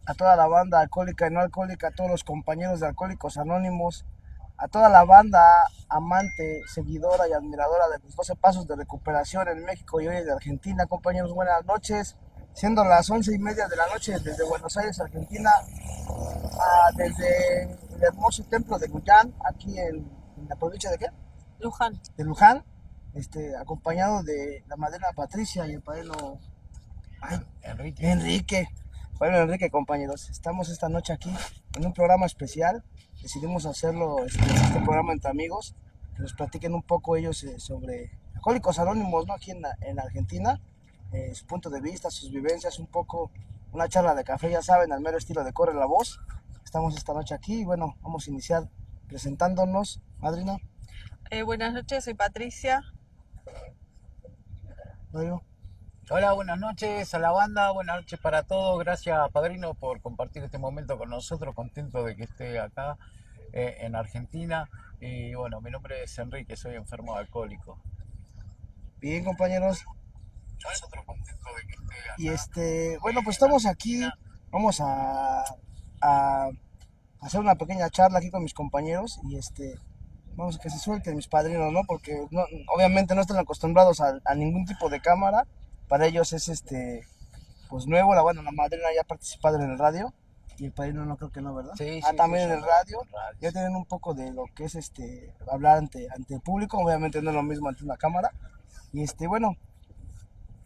A toda la banda alcohólica y no alcohólica, a todos los compañeros de Alcohólicos Anónimos, a toda la banda amante, seguidora y admiradora de los 12 pasos de recuperación en México y hoy de Argentina. Compañeros, buenas noches. Siendo las 11:30 de la noche desde Buenos Aires, Argentina, desde el hermoso templo de Luján, aquí en la provincia de ¿qué? Luján. De Luján, acompañado de la madrina Patricia y el padrino Enrique. Bueno, Enrique, compañeros, estamos esta noche aquí en un programa especial. Decidimos hacerlo, este programa entre amigos, que nos platiquen un poco ellos sobre Alcohólicos Anónimos, ¿no? Aquí en Argentina, su punto de vista, sus vivencias, un poco una charla de café, ya saben, al mero estilo de Corre la Voz. Estamos esta noche aquí y bueno, vamos a iniciar presentándonos. Madrina, Buenas noches, soy Patricia. Mario. Hola, buenas noches a la banda, buenas noches para todos. Gracias, padrino, por compartir este momento con nosotros. Contento de que esté acá en Argentina. Y bueno, mi nombre es Enrique, soy enfermo de alcohólico. Bien, compañeros. Nosotros contentos de que esté acá. Bueno, pues estamos aquí. Vamos a hacer una pequeña charla aquí con mis compañeros y vamos a que se suelten mis padrinos, ¿no? Porque no, obviamente no están acostumbrados a ningún tipo de cámara. Para ellos es pues nuevo. La madrina ya ha participado en el radio y el padrino no creo que no, ¿verdad? Sí, También sí, en el radio. radio. Ya tienen un poco de lo que es hablar ante el público. Obviamente no es lo mismo ante una cámara. Y bueno,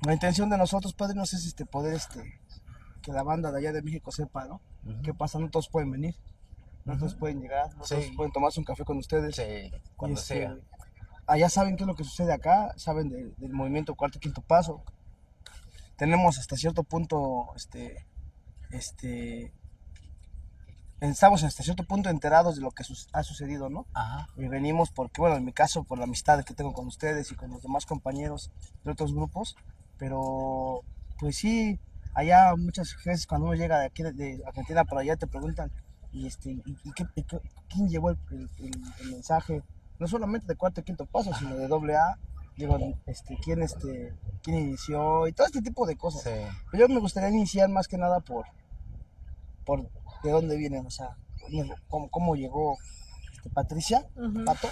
la intención de nosotros, padrinos, es poder que la banda de allá de México sepa, ¿no? ¿Qué pasa? No todos pueden venir. No todos pueden llegar, no todos pueden tomarse un café con ustedes. Sí, cuando sea. Allá saben qué es lo que sucede acá, saben del movimiento cuarto y quinto paso. Tenemos hasta cierto punto, estamos hasta cierto punto enterados de lo que ha sucedido, ¿no? Ajá. Y venimos porque, bueno, en mi caso, por la amistad que tengo con ustedes y con los demás compañeros de otros grupos, pero pues sí, allá muchas veces cuando uno llega de aquí de Argentina para allá te preguntan, ¿quién llevó el mensaje? No solamente de cuarto y quinto paso, sino de doble A. Digo, quién inició y todo este tipo de cosas. Sí. Pero yo me gustaría iniciar más que nada por de dónde vienen, o sea, cómo llegó Patricia, Pato,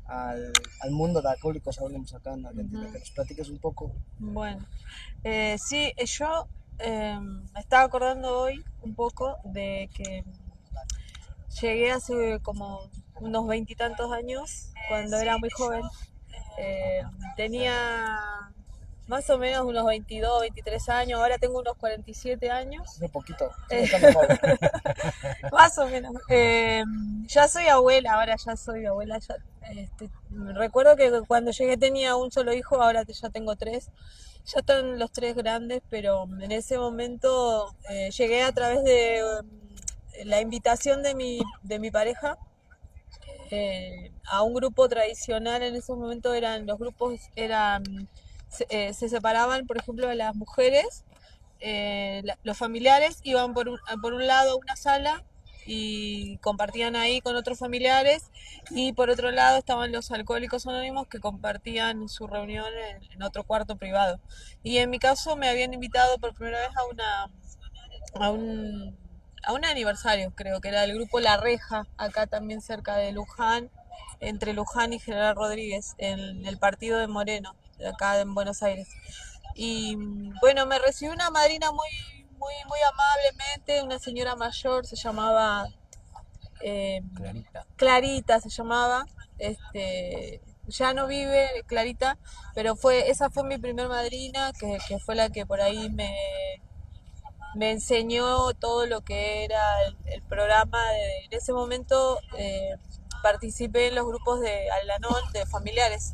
al mundo de Alcohólicos Anónimos acá en Argentina, que nos platiques un poco. Bueno, sí, yo me estaba acordando hoy un poco de que llegué hace como unos 20 y tantos años, cuando era muy joven. Tenía más o menos unos 22, 23 años, ahora tengo unos 47 años. Un poquito, Más o menos. Ya soy abuela, ahora ya soy abuela. Recuerdo que cuando llegué tenía un solo hijo, ahora ya tengo tres. Ya están los tres grandes, pero en ese momento llegué a través de la invitación de mi pareja a un grupo tradicional. En esos momentos los grupos se separaban, por ejemplo, de las mujeres. Los familiares iban por un lado a una sala y compartían ahí con otros familiares, y por otro lado estaban los alcohólicos anónimos, que compartían su reunión en otro cuarto privado. Y en mi caso me habían invitado por primera vez a un, a un aniversario, creo que era el grupo La Reja, acá también cerca de Luján, entre Luján y General Rodríguez, en el partido de Moreno, de acá en Buenos Aires. Y bueno, me recibió una madrina muy amablemente, una señora mayor, se llamaba Clarita se llamaba. Ya no vive Clarita, pero esa fue mi primer madrina, que fue la que por ahí me enseñó todo lo que era el programa. En ese momento participé en los grupos de Al-Anon, de familiares.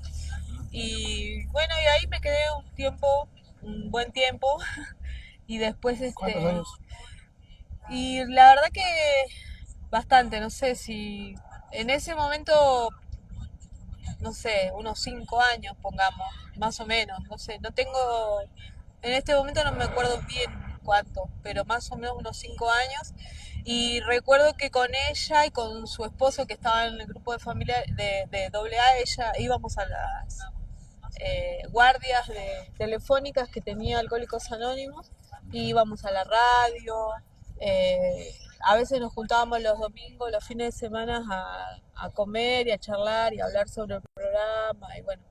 Y bueno, y ahí me quedé un buen tiempo. Y después ¿Cuántos años? y la verdad que bastante, no sé si en ese momento, no sé, unos 5 años, pongamos, más o menos, no sé, no tengo, en este momento no me acuerdo bien cuánto, pero más o menos unos 5 años. Y recuerdo que con ella y con su esposo, que estaba en el grupo de familia de AA, ella íbamos a las guardias telefónicas que tenía Alcohólicos Anónimos, y íbamos a la radio. A veces nos juntábamos los domingos, los fines de semana a comer y a charlar y a hablar sobre el programa. Y bueno,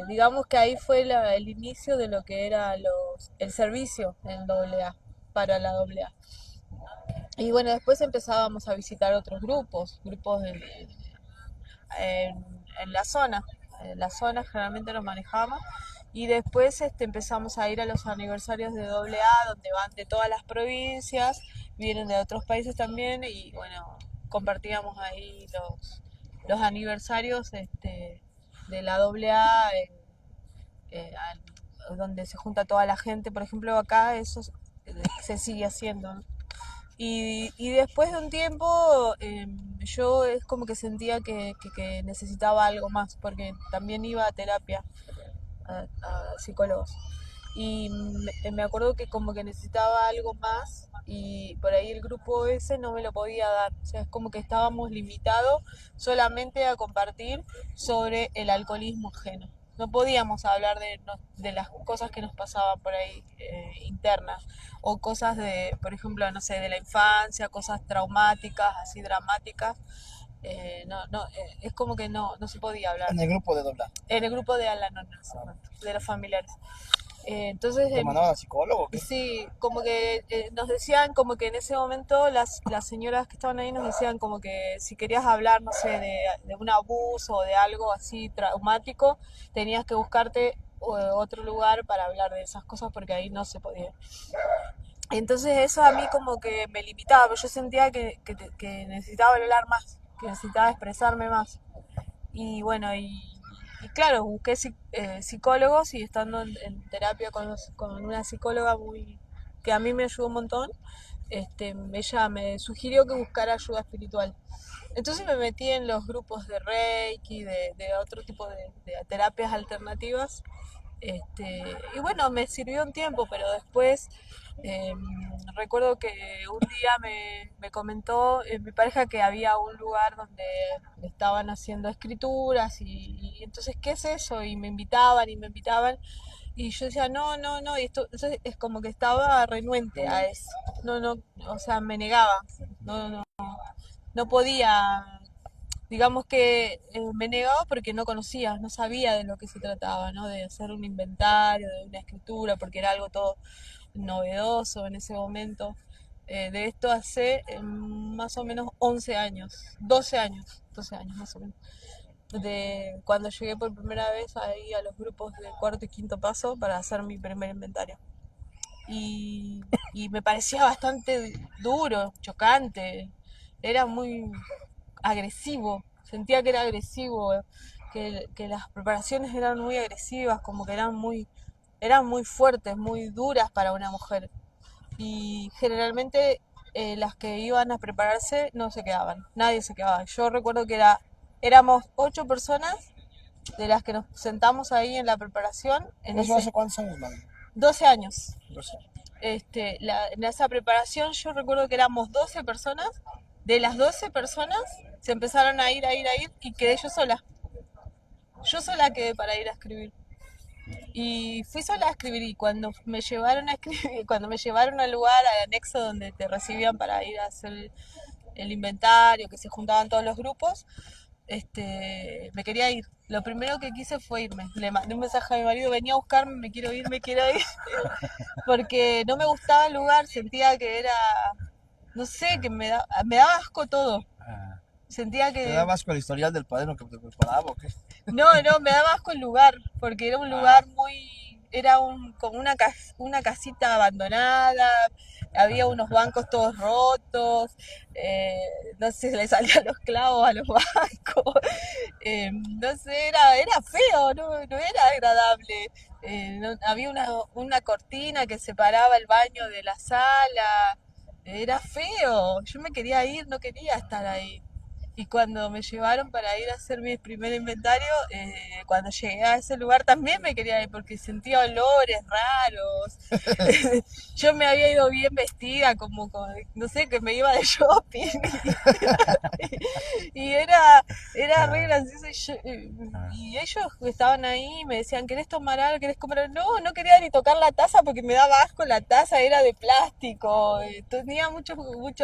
digamos que ahí fue el inicio de lo que era el servicio en AA, para la AA. Y bueno, después empezábamos a visitar otros grupos en la zona. En la zona generalmente nos manejábamos. Y después empezamos a ir a los aniversarios de AA, donde van de todas las provincias, vienen de otros países también, y bueno, compartíamos ahí los aniversarios de la AA, donde se junta toda la gente. Por ejemplo, acá eso se sigue haciendo, ¿no? Y después de un tiempo yo es como que sentía que necesitaba algo más, porque también iba a terapia, a psicólogos. Y me acuerdo que como que necesitaba algo más y por ahí el grupo ese no me lo podía dar. O sea, es como que estábamos limitados solamente a compartir sobre el alcoholismo ajeno. No podíamos hablar de las cosas que nos pasaban por ahí internas o cosas de, por ejemplo, no sé, de la infancia, cosas traumáticas, así dramáticas. Es como que no se podía hablar. En el grupo de doblar. En el grupo de Alanon, de los familiares. Entonces, ¿Te mandaban al psicólogo o qué? sí, como que nos decían, como que en ese momento las señoras que estaban ahí nos decían como que si querías hablar, no sé, de un abuso o de algo así traumático, tenías que buscarte otro lugar para hablar de esas cosas porque ahí no se podía. Entonces eso a mí como que me limitaba, pero yo sentía que necesitaba hablar más, que necesitaba expresarme más. Y bueno, y claro, busqué psicólogos y estando en terapia con una psicóloga que a mí me ayudó un montón, ella me sugirió que buscara ayuda espiritual. Entonces me metí en los grupos de Reiki, de otro tipo de terapias alternativas. Y bueno, me sirvió un tiempo, pero después eh, recuerdo que un día me comentó mi pareja que había un lugar donde estaban haciendo escrituras y entonces, ¿qué es eso? Y me invitaban y me invitaban y yo decía, no, no, no, y esto, entonces es como que estaba renuente a eso, no, no, o sea, me negaba, no, no, no podía, digamos que me negaba porque no conocía, no sabía de lo que se trataba, ¿no? De hacer un inventario, de una escritura, porque era algo todo novedoso en ese momento. De esto hace más o menos 11 años, 12 años más o menos. De cuando llegué por primera vez ahí a los grupos de cuarto y quinto paso para hacer mi primer inventario. Y, y me parecía bastante duro, chocante, era muy agresivo, sentía que era agresivo, que las preparaciones eran muy agresivas, como que eran muy fuertes, muy duras para una mujer. Y generalmente las que iban a prepararse no se quedaban, nadie se quedaba. Yo recuerdo que éramos 8 personas de las que nos sentamos ahí en la preparación, ¿Eso hace cuántos años, madre? 12 años. 12. En esa preparación yo recuerdo que éramos 12 personas. De las 12 personas se empezaron a ir, y quedé yo sola. Yo sola quedé para ir a escribir. Y fui sola a escribir y cuando me llevaron a escribir, cuando me llevaron al lugar, al anexo donde te recibían para ir a hacer el inventario, que se juntaban todos los grupos, me quería ir. Lo primero que quise fue irme. Le mandé un mensaje a mi marido, venía a buscarme, me quiero ir, porque no me gustaba el lugar, sentía que era, no sé, que me daba asco todo. Ah, Sentía ¿Te que, daba asco la historial del padrino que te preparaba o qué? no, me daba asco el lugar, porque era un lugar como una casita abandonada, había unos bancos todos rotos, no sé, le salían los clavos a los bancos, no sé, era feo, no era agradable. Había una cortina que separaba el baño de la sala, era feo, yo me quería ir, no quería estar ahí. Y cuando me llevaron para ir a hacer mi primer inventario, cuando llegué a ese lugar también me quería ir porque sentía olores raros. Yo me había ido bien vestida, no sé, que me iba de shopping. Y era re Ah, gracioso. ah, Y ellos estaban ahí y me decían, ¿querés tomar algo? ¿Querés comer algo? No, no quería ni tocar la taza porque me daba asco, la taza era de plástico. Tenía muchos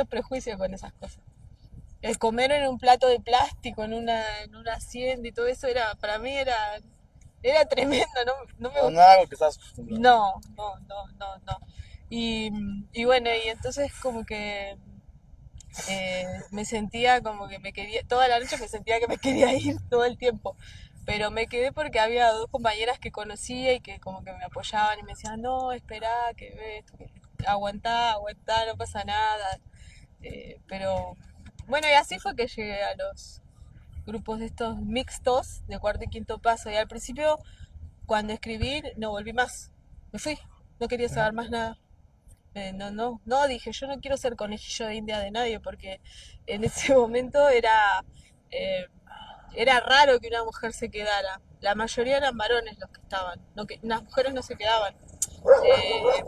prejuicios con esas cosas. El comer en un plato de plástico, en una hacienda y todo eso, para mí era tremendo, no, no me No, no gustaba. era algo que estás acostumbrado. No, no, no, no, no. Y bueno, y entonces como que me sentía como que me quería, toda la noche me sentía que me quería ir todo el tiempo. Pero me quedé porque había dos compañeras que conocía y que como que me apoyaban y me decían, no, espera, que ves, aguantá, aguantá, no pasa nada. Pero bueno, y así fue que llegué a los grupos de estos mixtos de cuarto y quinto paso. Y al principio, cuando escribí, no volví más. Me fui, no quería saber más nada. No, no, no, dije, yo no quiero ser conejillo de India de nadie porque en ese momento eh, era raro que una mujer se quedara. La mayoría eran varones los que estaban, no que, las mujeres no se quedaban. Eh,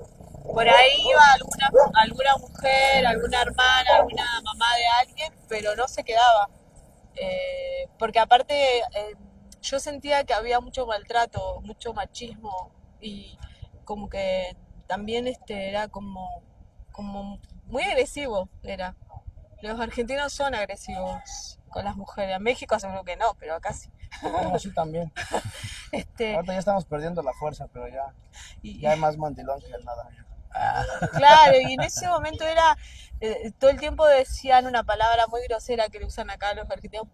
por ahí iba alguna mujer, alguna hermana, alguna mamá de alguien, pero no se quedaba. Porque aparte yo sentía que había mucho maltrato, mucho machismo y como que también era como muy agresivo era. Los argentinos son agresivos con las mujeres. En México seguro que no, pero acá sí. No, sí también. Este, Ahorita ya estamos perdiendo la fuerza, pero y, ya hay más mandilón que nada. Claro, y en ese momento todo el tiempo decían una palabra muy grosera que le usan acá los argentinos,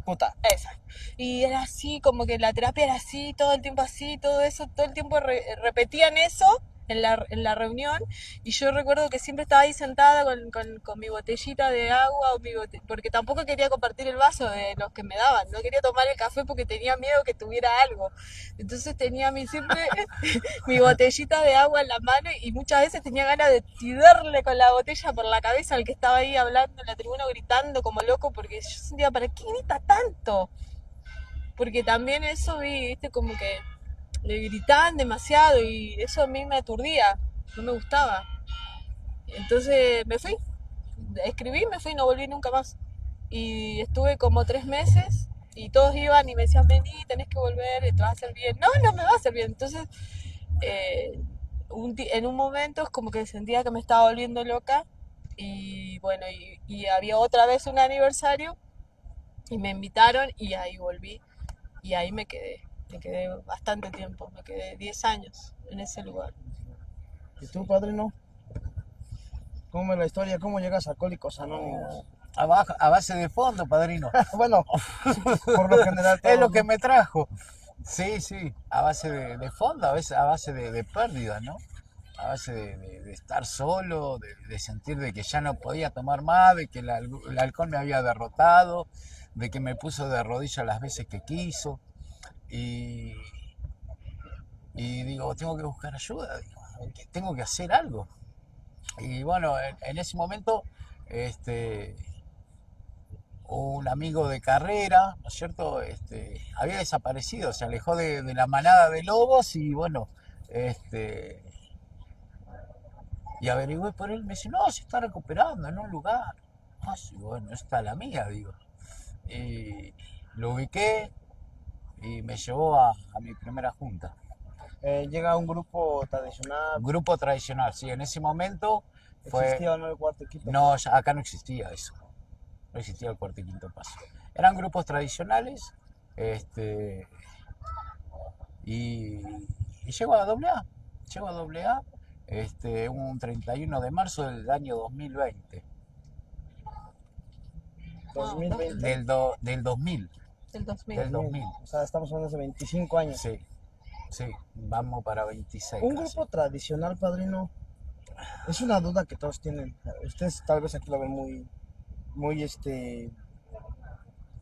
Puta. esa. Y era así, como que la terapia era así, todo el tiempo así, todo eso, todo el tiempo repetían eso en la reunión. Y yo recuerdo que siempre estaba ahí sentada con mi botellita de agua, porque tampoco quería compartir el vaso de los que me daban, no quería tomar el café porque tenía miedo que tuviera algo. Entonces tenía siempre mi botellita de agua en la mano y muchas veces tenía ganas de tirarle con la botella por la cabeza al que estaba ahí hablando en la tribuna gritando como loco porque yo sentía, ¿para qué grita tanto? Porque también eso viste, como que le gritaban demasiado y eso a mí me aturdía, no me gustaba. Entonces me fui, escribí, me fui y no volví nunca más. Y estuve como 3 meses y todos iban y me decían, vení, tenés que volver, te va a hacer bien. No, no me va a hacer bien. Entonces eh, en un momento es como que sentía que me estaba volviendo loca y bueno, y había otra vez un aniversario y me invitaron y ahí volví y ahí me quedé bastante tiempo, me quedé 10 años en ese lugar. ¿Y tú, Sí. padrino? ¿Cómo es la historia? ¿Cómo llegas a Alcohólicos Anónimos? a base de fondo, padrino. Bueno, sí, por lo general Es lo todos, que ¿no? me trajo. Sí, sí, a base de fondo, a veces a base de pérdida, ¿no? A base de estar solo, de sentir de que ya no podía tomar más, de que el alcohol me había derrotado, de que me puso de rodillas las veces que quiso. Y, y digo, tengo que buscar ayuda, digo, tengo que hacer algo. Y bueno, en ese momento, este, un amigo de carrera, ¿no es cierto? Había desaparecido, se alejó de la manada de lobos y bueno, este, y averigüé por él, me dice, no, se está recuperando en un lugar. Ah, sí, bueno, esta es la mía, digo. Y lo ubiqué y me llevó a mi primera junta. Llega un grupo tradicional, Grupo tradicional, sí, en ese momento fue, existía o no el cuarto equipo. no, acá no existía eso, no existía el cuarto y quinto paso. Eran grupos tradicionales, este, y, y llego a doble A, llego a doble A, un 31 de marzo del año 2020, Wow, 2020, del 2000, del 2000. del 2000, o sea, estamos hablando de 25 años. sí, sí, vamos para 26 Un casi. grupo tradicional, padrino, es una duda que todos tienen. Ustedes tal vez aquí lo ven muy,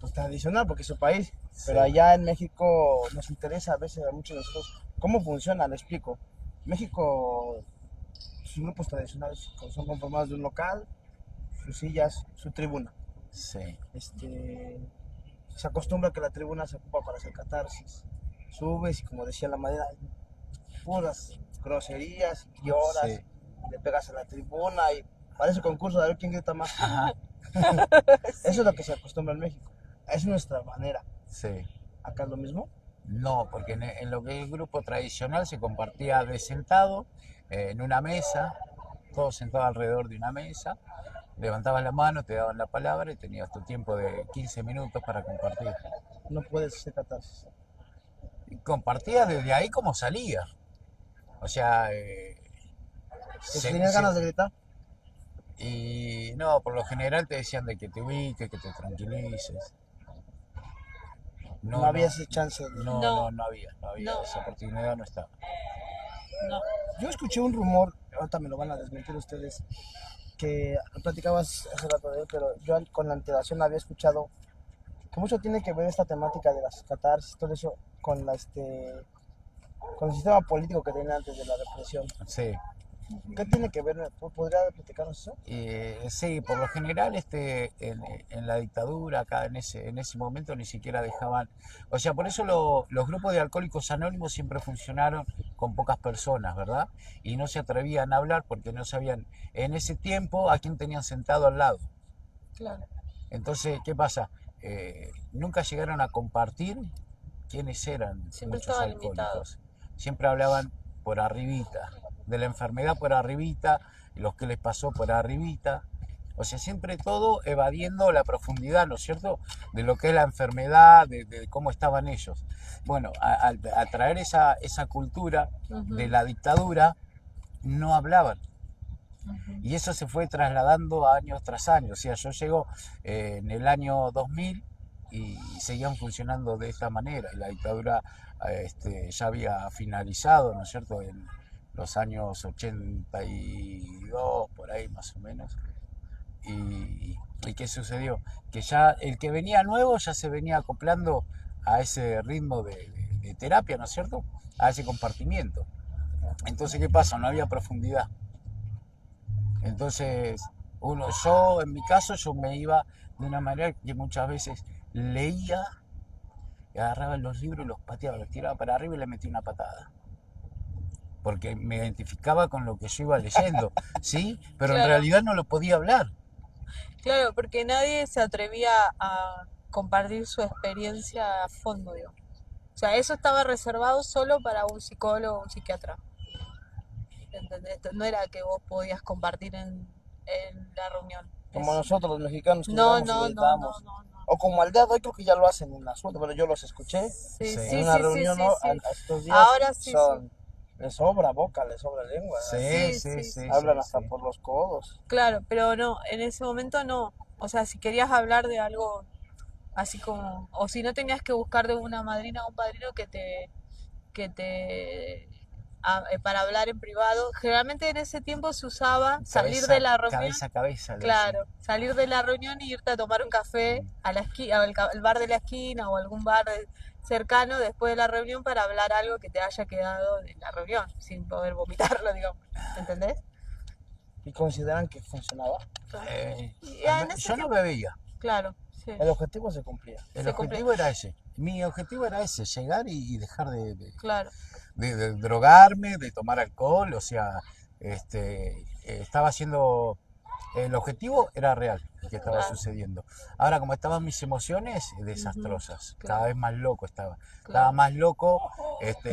pues tradicional porque es su país, Sí, pero allá en México nos interesa a veces a muchos de nosotros cómo funciona, le explico. México, sus grupos tradicionales son conformados de un local, sus sillas, su tribuna. Sí, Se acostumbra que la tribuna se ocupa para hacer catarsis. Subes y como decía la madera, puras groserías y lloras, sí. le pegas a la tribuna y parece concurso de ver quién grita más. Ajá, Eso es lo que se acostumbra en México. Es nuestra manera. sí. Acá es lo mismo. No, porque en lo que es el grupo tradicional se compartía de sentado en una mesa, todos sentados alrededor de una mesa, levantabas la mano, te daban la palabra y tenías tu tiempo de 15 minutos para compartir. No puedes hacer catarsis. Y compartías desde ahí como salía. O sea, Si tenías ganas de gritar, y no, por lo general te decían de que te ubiques, que te tranquilices. no No, había no, ese chance. no, No, no había, no, esa oportunidad no estaba. no. Yo escuché un rumor, ahorita me lo van a desmentir ustedes, que platicabas hace rato de él, pero yo con la antelación había escuchado que mucho tiene que ver esta temática de las catarsis, todo eso, con el sistema político que tenía antes de la represión. Sí. ¿Qué tiene que ver? ¿Podría platicarnos eso? Sí, por lo general en la dictadura, acá en ese momento ni siquiera dejaban, o sea, por eso los grupos de alcohólicos anónimos siempre funcionaron con pocas personas, ¿verdad? Y no se atrevían a hablar porque no sabían en ese tiempo a quién tenían sentado al lado. Claro. Entonces, ¿qué pasa? Nunca llegaron a compartir quiénes eran Siempre muchos estaba limitado. alcohólicos. Siempre hablaban por arribita, de la enfermedad por arribita, los que les pasó por arribita. O sea, siempre todo evadiendo la profundidad, ¿no es cierto?, de lo que es la enfermedad, de cómo estaban ellos. Bueno, al traer esa cultura de Ujú, la dictadura, no hablaban. ujú. Y eso se fue trasladando años tras años. O sea, yo llego en el año 2000 y seguían funcionando de esta manera. Y la dictadura ya había finalizado, ¿no es cierto?, en los años 82, por ahí más o menos. ¿Y qué sucedió? Que ya el que venía nuevo ya se venía acoplando a ese ritmo de terapia, ¿no es cierto?, a ese compartimiento. Entonces, ¿qué pasa? No había profundidad. Entonces, yo en mi caso, yo me iba de una manera que muchas veces leía, y agarraba los libros y los pateaba, los tiraba para arriba y le metía una patada. Porque me identificaba con lo que yo iba leyendo, ¿sí? Pero en Claro, realidad no lo podía hablar. claro, porque nadie se atrevía a compartir su experiencia a fondo, digo. O sea, eso estaba reservado solo para un psicólogo o un psiquiatra. ¿Entendés? No era que vos podías compartir en la reunión. Como nosotros los mexicanos que No, llegamos y no, no, no, gritamos. no, no. O como al día de hoy creo que ya lo hacen en la suerte, pero yo los escuché Sí, Sí, en sí, una sí, sí, reunión, sí, ¿no? sí. Estos días Ahora sí, sí. les sobra boca, les sobra lengua, sí, Sí, sí, sí, sí, sí. sí, hablan hasta sí. por los codos. Claro, pero no, en ese momento no. O sea, si querías hablar de algo así como, o si no tenías que buscar de una madrina o un padrino que te, para hablar en privado. Generalmente en ese tiempo se usaba salir de Cabeza, la reunión, cabeza a cabeza, le decían. claro, salir de la reunión y irte a tomar un café Mm. a la esquina, al bar de la esquina o algún bar cercano después de la reunión para hablar algo que te haya quedado de la reunión, sin poder vomitarlo, digamos. ¿Entendés? Y consideran que funcionaba. Claro. Y Al en ese yo no tiempo, bebía. claro, sí, El objetivo se cumplía. El se cumple, objetivo era ese. Mi objetivo era ese, llegar y dejar claro, de drogarme, de tomar alcohol, o sea, estaba haciendo, el objetivo era real, el que estaba claro, sucediendo. Ahora, como estaban mis emociones, ujú, desastrosas, cada claro, vez más loco estaba. Estaba claro, más loco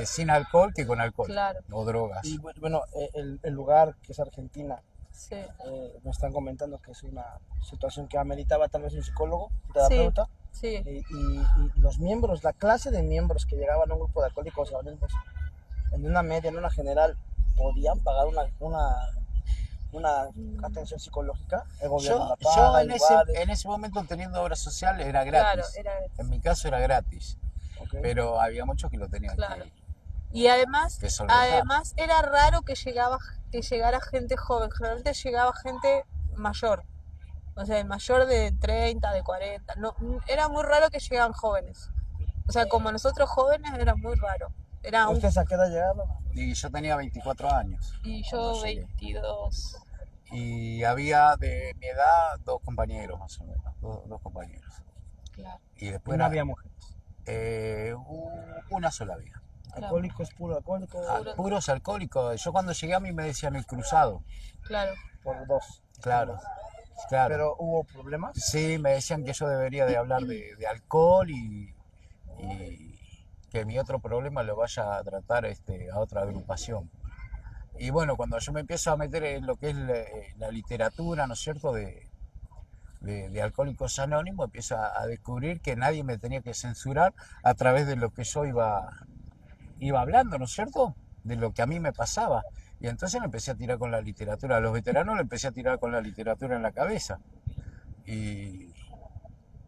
sin alcohol que con alcohol claro, o drogas. Y bueno, el lugar que es Argentina, sí, me están comentando que es una situación que ameritaba tal vez un psicólogo, un sí, terapeuta, sí, y los miembros, la clase de miembros que llegaban a un grupo de alcohólicos anónimos, en una media, en una general, podían pagar una atención psicológica, el gobierno la Yo paga, hay lugares, en ese momento teniendo obra social era claro, gratis. era, En mi caso era gratis, ¿ok? pero había muchos que lo tenían claro. Y que solventar. además era raro que llegara gente joven, generalmente llegaba gente mayor, o sea, mayor de 30 de 40 no, era muy raro que llegaban jóvenes. O sea, como nosotros jóvenes era muy raro. Era un, ¿Ustedes a qué edad llegaron? Y yo tenía 24 años y cuando yo llegué. 22. y había de mi edad dos compañeros más o menos, dos compañeros. Claro, Y Y después no había mujeres. una sola había. claro, Alcohólicos, puro alcohólico, Puro. Puros alcohólicos. Yo cuando llegué a mí me decían el cruzado. claro. por dos. Claro, claro. Pero hubo problemas. Sí, me decían que yo debería de hablar de alcohol y que mi otro problema lo vaya a tratar a otra agrupación. Y bueno, cuando yo me empiezo a meter en lo que es la literatura, ¿no es cierto?, de Alcohólicos Anónimos, empiezo a descubrir que nadie me tenía que censurar a través de lo que yo iba hablando, ¿no es cierto?, de lo que a mí me pasaba. Y entonces me empecé a tirar con la literatura. A los veteranos le empecé a tirar con la literatura en la cabeza. Y,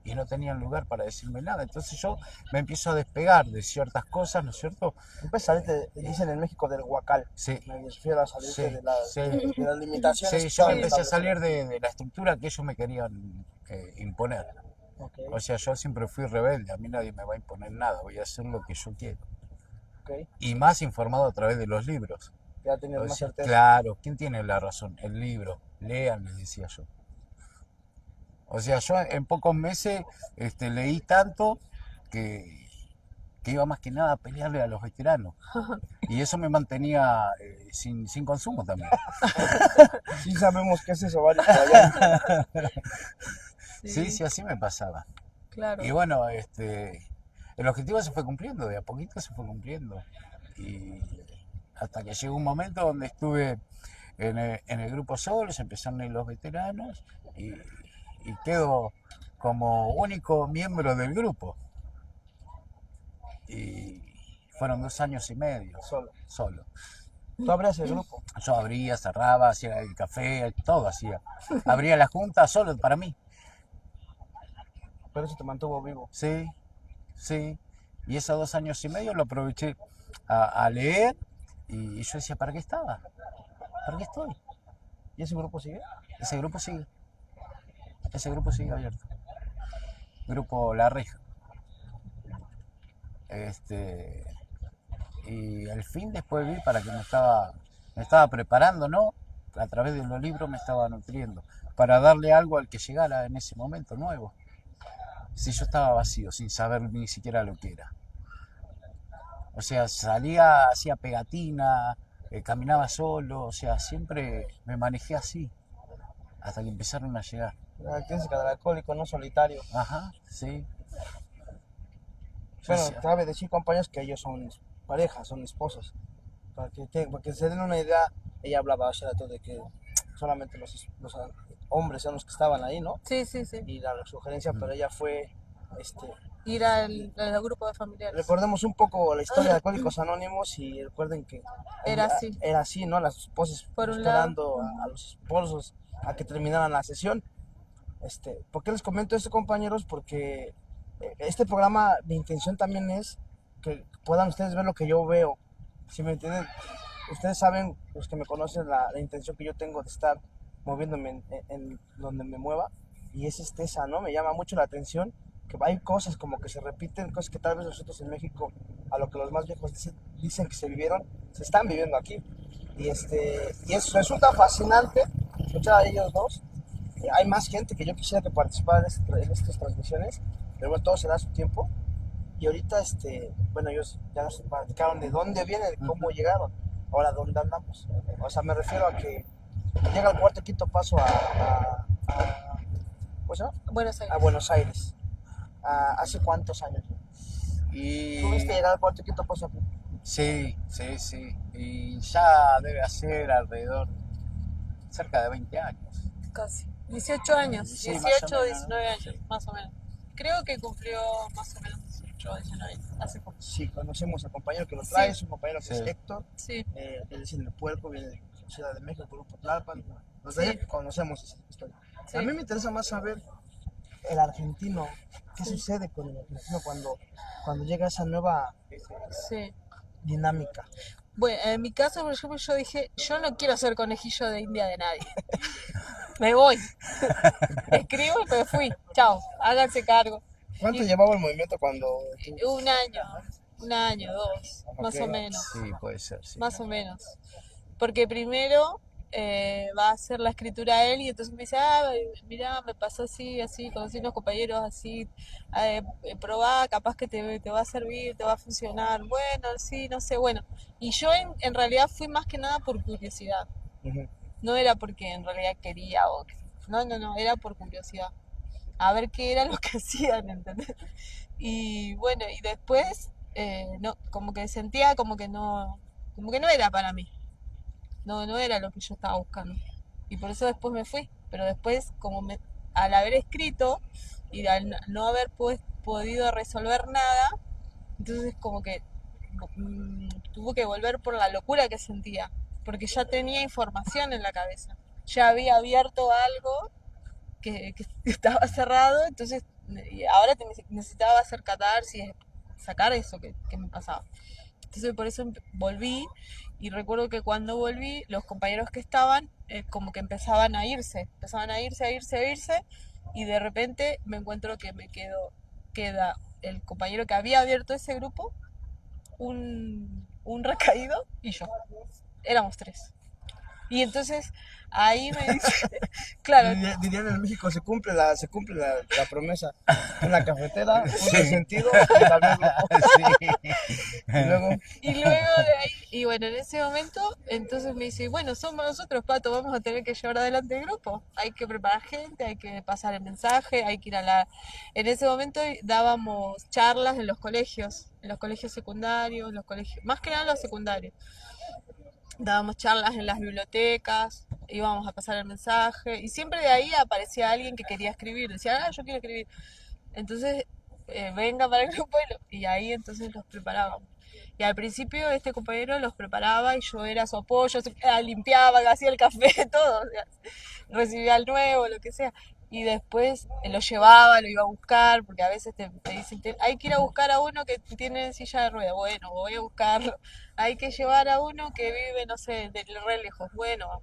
y no tenían lugar para decirme nada. Entonces yo me empiezo a despegar de ciertas cosas, ¿no es cierto? Empiezas a salirte, dicen en México, del huacal. Sí, Me refiero a salirte sí, de, la, sí. de las limitaciones. Sí, que yo estaban empecé a establecidas. salir de la estructura que ellos me querían imponer. Ok, O sea, yo siempre fui rebelde, a mí nadie me va a imponer nada, voy a hacer lo que yo quiero. ok. Y más informado a través de los libros. Ya tenías O más sea, certeza. claro, ¿quién tiene la razón? El libro, lean, les decía yo. O sea, yo en pocos meses leí tanto que, que iba más que nada a pelearle a los veteranos. Y eso me mantenía sin consumo también. Sí sabemos que es eso, varios por allá. Sí, sí, así me pasaba. Claro. Y bueno, el objetivo se fue cumpliendo, de a poquito se fue cumpliendo. Y hasta que llegó un momento donde estuve en el grupo solo, se empezaron a ir los veteranos y quedo como único miembro del grupo. Y fueron 2 años y medio solo. Tú abrías el grupo. Yo abría, cerraba, hacía el café, todo hacía. Abría la junta solo para mí. Pero eso te mantuvo vivo. Sí, sí. Y esos 2 años y medio lo aproveché a leer y yo decía, ¿para qué estaba? ¿Para qué estoy? ¿Y ese grupo sigue? Ese grupo sigue. Ese grupo sigue abierto. Grupo La Reja. Y al fin después vi para que me estaba preparando, ¿no? A través de los libros me estaba nutriendo. Para darle algo al que llegara en ese momento nuevo. Si yo estaba vacío, sin saber ni siquiera lo que era. O sea, salía, hacía pegatina, caminaba solo, o sea, siempre me manejé así, hasta que empezaron a llegar. La crítica del alcohólico, no solitario. Ajá, sí. Bueno, Sí, cabe decir, compañeros, que ellos son parejas, son esposos. Para que se den una idea, ella hablaba hace rato de que solamente los hombres son los que estaban ahí, ¿no? Sí, sí, sí. Y la sugerencia para ella fue, Ir al grupo de familiares. recordemos un poco la historia de Alcohólicos Anónimos y recuerden que Era así. ¿no? Las esposas Por un esperando lado. a los esposos a que terminaran la sesión. ¿Por qué les comento esto, compañeros? Porque este programa, mi intención también es que puedan ustedes ver lo que yo veo. ¿Sí me entienden? Ustedes saben, los que me conocen, la intención que yo tengo de estar moviéndome en donde me mueva. Y es esa, ¿no? Me llama mucho la atención que hay cosas como que se repiten, cosas que tal vez nosotros en México, a lo que los más viejos dicen que se vivieron, se están viviendo aquí. Y resulta fascinante escuchar a ellos dos. Hay más gente que yo quisiera que participara en estas transmisiones, pero bueno, todo se da a su tiempo. Y ahorita, bueno, ellos ya nos platicaron de dónde vienen, de cómo llegaron, ahora dónde andamos. O sea, me refiero a que llega el cuarto y quinto paso ¿cómo se llama? Buenos Aires. A Buenos Aires. ¿Hace cuántos años? y ¿Tuviste llegar al cuarto y quinto paso aquí? sí, sí, sí. Y ya debe hacer alrededor, cerca de 20 años. Casi. 18 años. Sí, más o 18 o menos, 19 años, sí. más o menos. Creo que cumplió más o menos 18 o 19 años. Hace poco. Sí, conocemos al compañero que lo trae, Sí. es un compañero que Sí. es Héctor. Sí. Él es en el puerco, viene de Ciudad de México, Grupo Tlalpan. Los Sí. de allá conocemos esa historia. Sí. A mí me interesa más saber el argentino, qué sucede con el argentino cuando llega esa nueva Sí. dinámica. Bueno, en mi caso, por ejemplo, yo dije, yo no quiero ser conejillo de India de nadie. Me voy. Escribo y me fui. Chao, háganse cargo. ¿Cuánto llevaba el movimiento cuando Un año, dos, más Ok. o menos. Sí, puede ser, sí. Más o menos. Porque primero va a hacer la escritura él y entonces me dice, mira, me pasó así, así, conocí unos compañeros así, probá, capaz que te va a servir, te va a funcionar, bueno, sí, no sé, bueno. Y yo en realidad fui más que nada por curiosidad, Ujú. no era porque en realidad quería no, era por curiosidad, a ver qué era lo que hacían, ¿entendés? Y bueno, y después, no, como que sentía como que no era para mí. No era lo que yo estaba buscando. Y por eso después me fui. Pero después, al haber escrito y al no haber podido resolver nada, entonces como que tuve que volver por la locura que sentía. Porque ya tenía información en la cabeza. Ya había abierto algo que estaba cerrado, entonces y ahora necesitaba hacer catarsis, sacar eso que me pasaba. Entonces por eso volví y recuerdo que cuando volví los compañeros que estaban como que empezaban a irse, a irse, a irse y de repente me encuentro que queda el compañero que había abierto ese grupo, un recaído y yo. Éramos tres. Y entonces ahí me dice, claro, Dirían en México, se cumple la promesa. Una cafetera, un Sí. resentido y el grupo. Sí. Y luego, y luego de ahí, y bueno, en ese momento, entonces me dice, bueno, somos nosotros, Pato, vamos a tener que llevar adelante el grupo. Hay que preparar gente, hay que pasar el mensaje, hay que ir a la... En ese momento dábamos charlas en los colegios secundarios, los colegios, más que nada los secundarios. Dábamos charlas en las bibliotecas, íbamos a pasar el mensaje, y siempre de ahí aparecía alguien que quería escribir, decía, yo quiero escribir. Entonces, venga para el grupo y ahí entonces los preparábamos. Y al principio este compañero los preparaba y yo era su apoyo, limpiaba, hacía el café, todo, o sea, recibía al nuevo, lo que sea. Y después lo llevaba, lo iba a buscar, porque a veces te dicen, hay que ir a buscar a uno que tiene silla de ruedas. Bueno, voy a buscarlo. Hay que llevar a uno que vive, no sé, de re lejos. Bueno,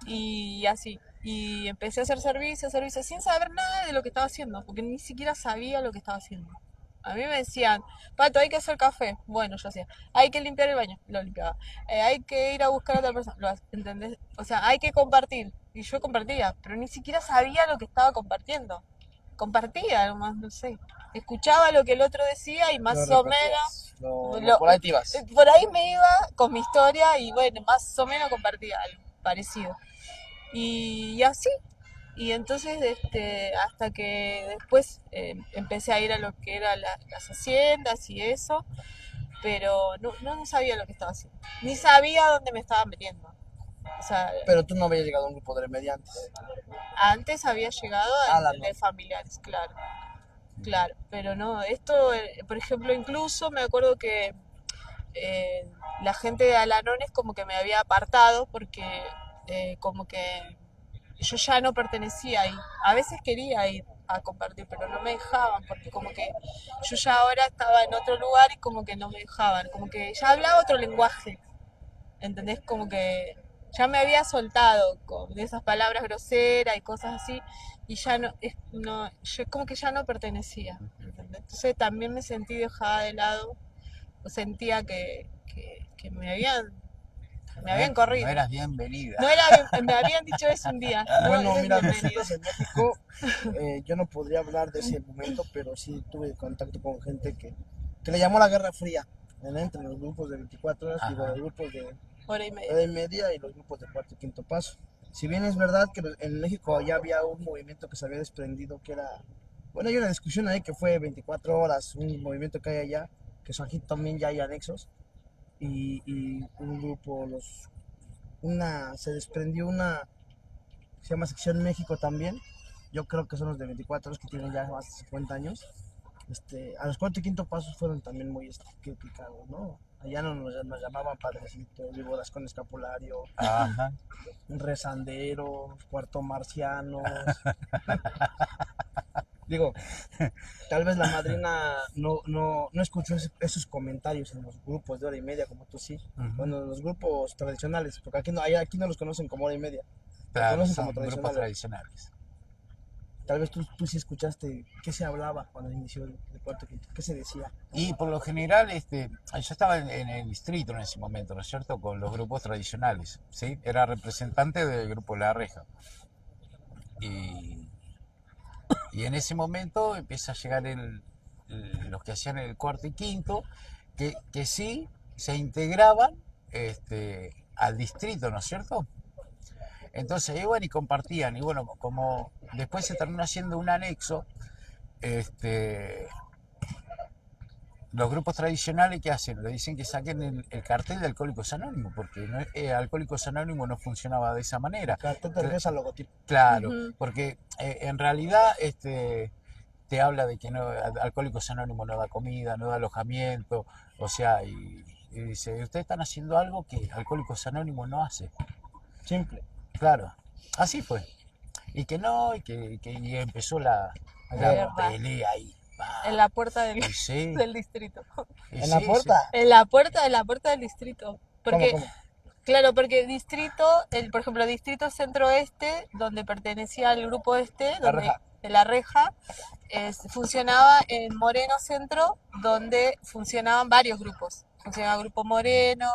y así. Y empecé a hacer servicio, sin saber nada de lo que estaba haciendo, porque ni siquiera sabía lo que estaba haciendo. A mí me decían, Pato, hay que hacer café. Bueno, yo hacía. Hay que limpiar el baño. Lo limpiaba. Hay que ir a buscar a otra persona. ¿Entendés? O sea, hay que compartir. Y yo compartía, pero ni siquiera sabía lo que estaba compartiendo. Compartía, nomás, no sé. Escuchaba lo que el otro decía y lo más o menos... repetías. Por ahí te ibas. Por ahí me iba con mi historia y bueno, más o menos compartía algo parecido. Y así. Y entonces, hasta que después empecé a ir a lo que eran las haciendas y eso, pero no sabía lo que estaba haciendo. Ni sabía dónde me estaba metiendo. O sea, Pero tú no habías llegado a un grupo de remediantes. antes había llegado Ah, la al de no. familiares, claro, claro. Pero no, esto, por ejemplo, incluso me acuerdo que la gente de Alanones como que me había apartado porque como que yo ya no pertenecía ahí. A veces quería ir a compartir, pero no me dejaban, porque como que yo ya ahora estaba en otro lugar y como que no me dejaban, como que ya hablaba otro lenguaje, ¿entendés? Como que ya me había soltado con esas palabras groseras y cosas así, y ya yo como que ya no pertenecía, ¿entendés? Entonces también me sentí dejada de lado, o sentía que me habían No corrido. eras bienvenida. Me habían dicho eso un día. No Bueno, eres mira, bienvenido. nosotros en México, yo no podría hablar de ese momento, pero sí tuve contacto con gente que le llamó la Guerra Fría, entre los grupos de 24 horas, digo, Ajá. los grupos de Hora y media. hora y media y los grupos de cuarto y quinto paso. Si bien es verdad que en México ya había un movimiento que se había desprendido, que era, bueno, hay una discusión ahí que fue 24 horas, un movimiento que hay allá, que son aquí también ya hay anexos, y un grupo, se desprendió una, se llama Sección México también, yo creo que son los de 24 horas que tienen ya más de 50 años, a los cuarto y quinto pasos fueron también muy criticados, ¿no? Allá no nos llamaban padrecitos, víboras con escapulario, Ajá. rezanderos, cuarto marcianos. Digo, tal vez la madrina no escuchó esos comentarios en los grupos de hora y media, como tú sí. Ujú. Bueno, los grupos tradicionales, porque aquí no los conocen como hora y media, los Claro, conocen son como grupos tradicionales. tradicionales. tal vez tú sí escuchaste qué se hablaba cuando inició el cuarto quinto, qué se decía. Y por lo general, yo estaba en el distrito en ese momento, ¿no es cierto? Con los grupos tradicionales, ¿sí? Era representante del grupo La Reja. Y, y en ese momento empieza a llegar los que hacían el cuarto y quinto, que sí se integraban al distrito, ¿no es cierto? Entonces iban y compartían, y bueno, como después se terminó haciendo un anexo, este, los grupos tradicionales, ¿qué hacen? Le dicen que saquen el cartel de Alcohólicos Anónimos, porque Alcohólicos Anónimos no funcionaba de esa manera. Cartel te refieres al logotipo. Claro, Ujú. porque en realidad te habla de que Alcohólicos Anónimos no da comida, no da alojamiento, o sea, y dice, ustedes están haciendo algo que Alcohólicos Anónimos no hace. Simple. Claro, así fue. Y que no, y empezó la Guerra. pelea ahí. En la puerta del, Y sí, del distrito. y ¿En la sí, puerta? En la puerta del distrito. Porque, ¿Cómo? claro, porque distrito, por ejemplo, distrito centro-este, donde pertenecía al grupo La Reja. de La Reja, funcionaba en Moreno Centro, donde funcionaban varios grupos. Funcionaba el Grupo Moreno,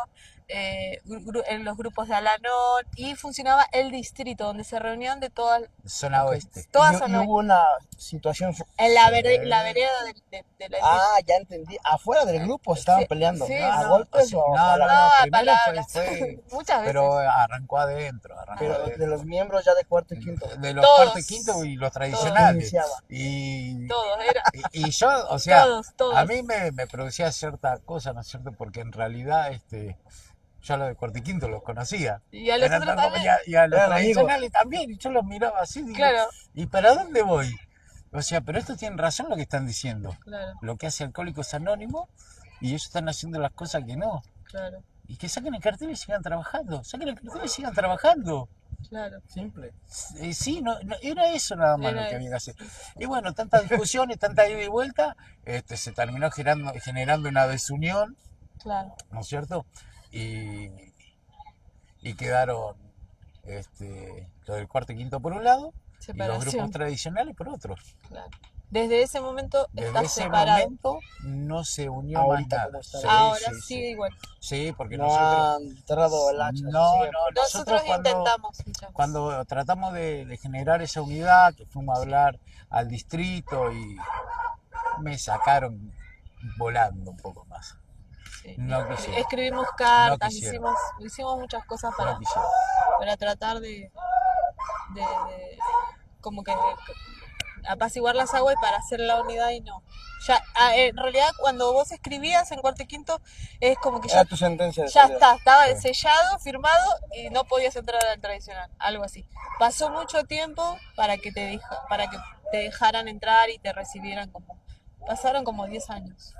en los grupos de Alanón, y funcionaba el distrito, donde se reunían de todas, zona Ok. oeste. todas Y zona hubo una situación. en la, Sí. la vereda de la Ah, ya entendí. Afuera del grupo se estaban Sí, peleando. sí, ¿A no. golpes Sí, o no, palabras? no, No, a primero palabras. fue, Muchas veces. pero arrancó adentro, Pero de adentro. los miembros ya de cuarto y quinto. De los Todos. cuarto y quinto y los ¿Quién tradicionales. iniciaba? Y, Todos, era. y yo, o sea, Todos. a mí me producía cierta cosa, ¿no es cierto? Porque en realidad, yo a los de cuarto y quinto los conocía. Y a los Eran otros tan- también. y a los Eran amigos. tradicionales también, y yo los miraba así, digo, Claro, ¿y para dónde voy? O sea, pero estos tienen razón lo que están diciendo. claro, Lo que hace Alcohólicos Anónimos, y ellos están haciendo las cosas que no. claro, Y que saquen el cartel y sigan trabajando. Saquen el cartel y sigan trabajando. claro. Simple. Sí, era eso nada más lo Era que eso. había que hacer. Y bueno, tantas discusiones, tanta ida y vuelta, se terminó generando una desunión, Claro, ¿no es cierto? Y, y quedaron los del cuarto y quinto por un lado y los grupos separación. tradicionales por otro. Claro. Desde ese momento Desde está ese separado. momento no se unió Ahorita, más ¿cómo nada. está? Sí, Ahora sí, sigue sí. igual. Sí, porque No nosotros... han cerrado el hacha. No, sigue. no, Nosotros cuando, intentamos muchas veces. cuando tratamos de generar esa unidad, que fuimos a hablar al distrito y me sacaron volando un poco más. Sí. No quisieron, Escribimos cartas, no quisieron, hicimos muchas cosas no quisieron. para tratar de como que apaciguar las aguas y para hacer la unidad y no. Ya, en realidad cuando vos escribías en cuarto y quinto es como que Era tu sentencia de ya salida. estaba Sí. sellado, firmado y no podías entrar al tradicional, algo así. Pasó mucho tiempo para que para que te dejaran entrar y te recibieran pasaron como 10 años.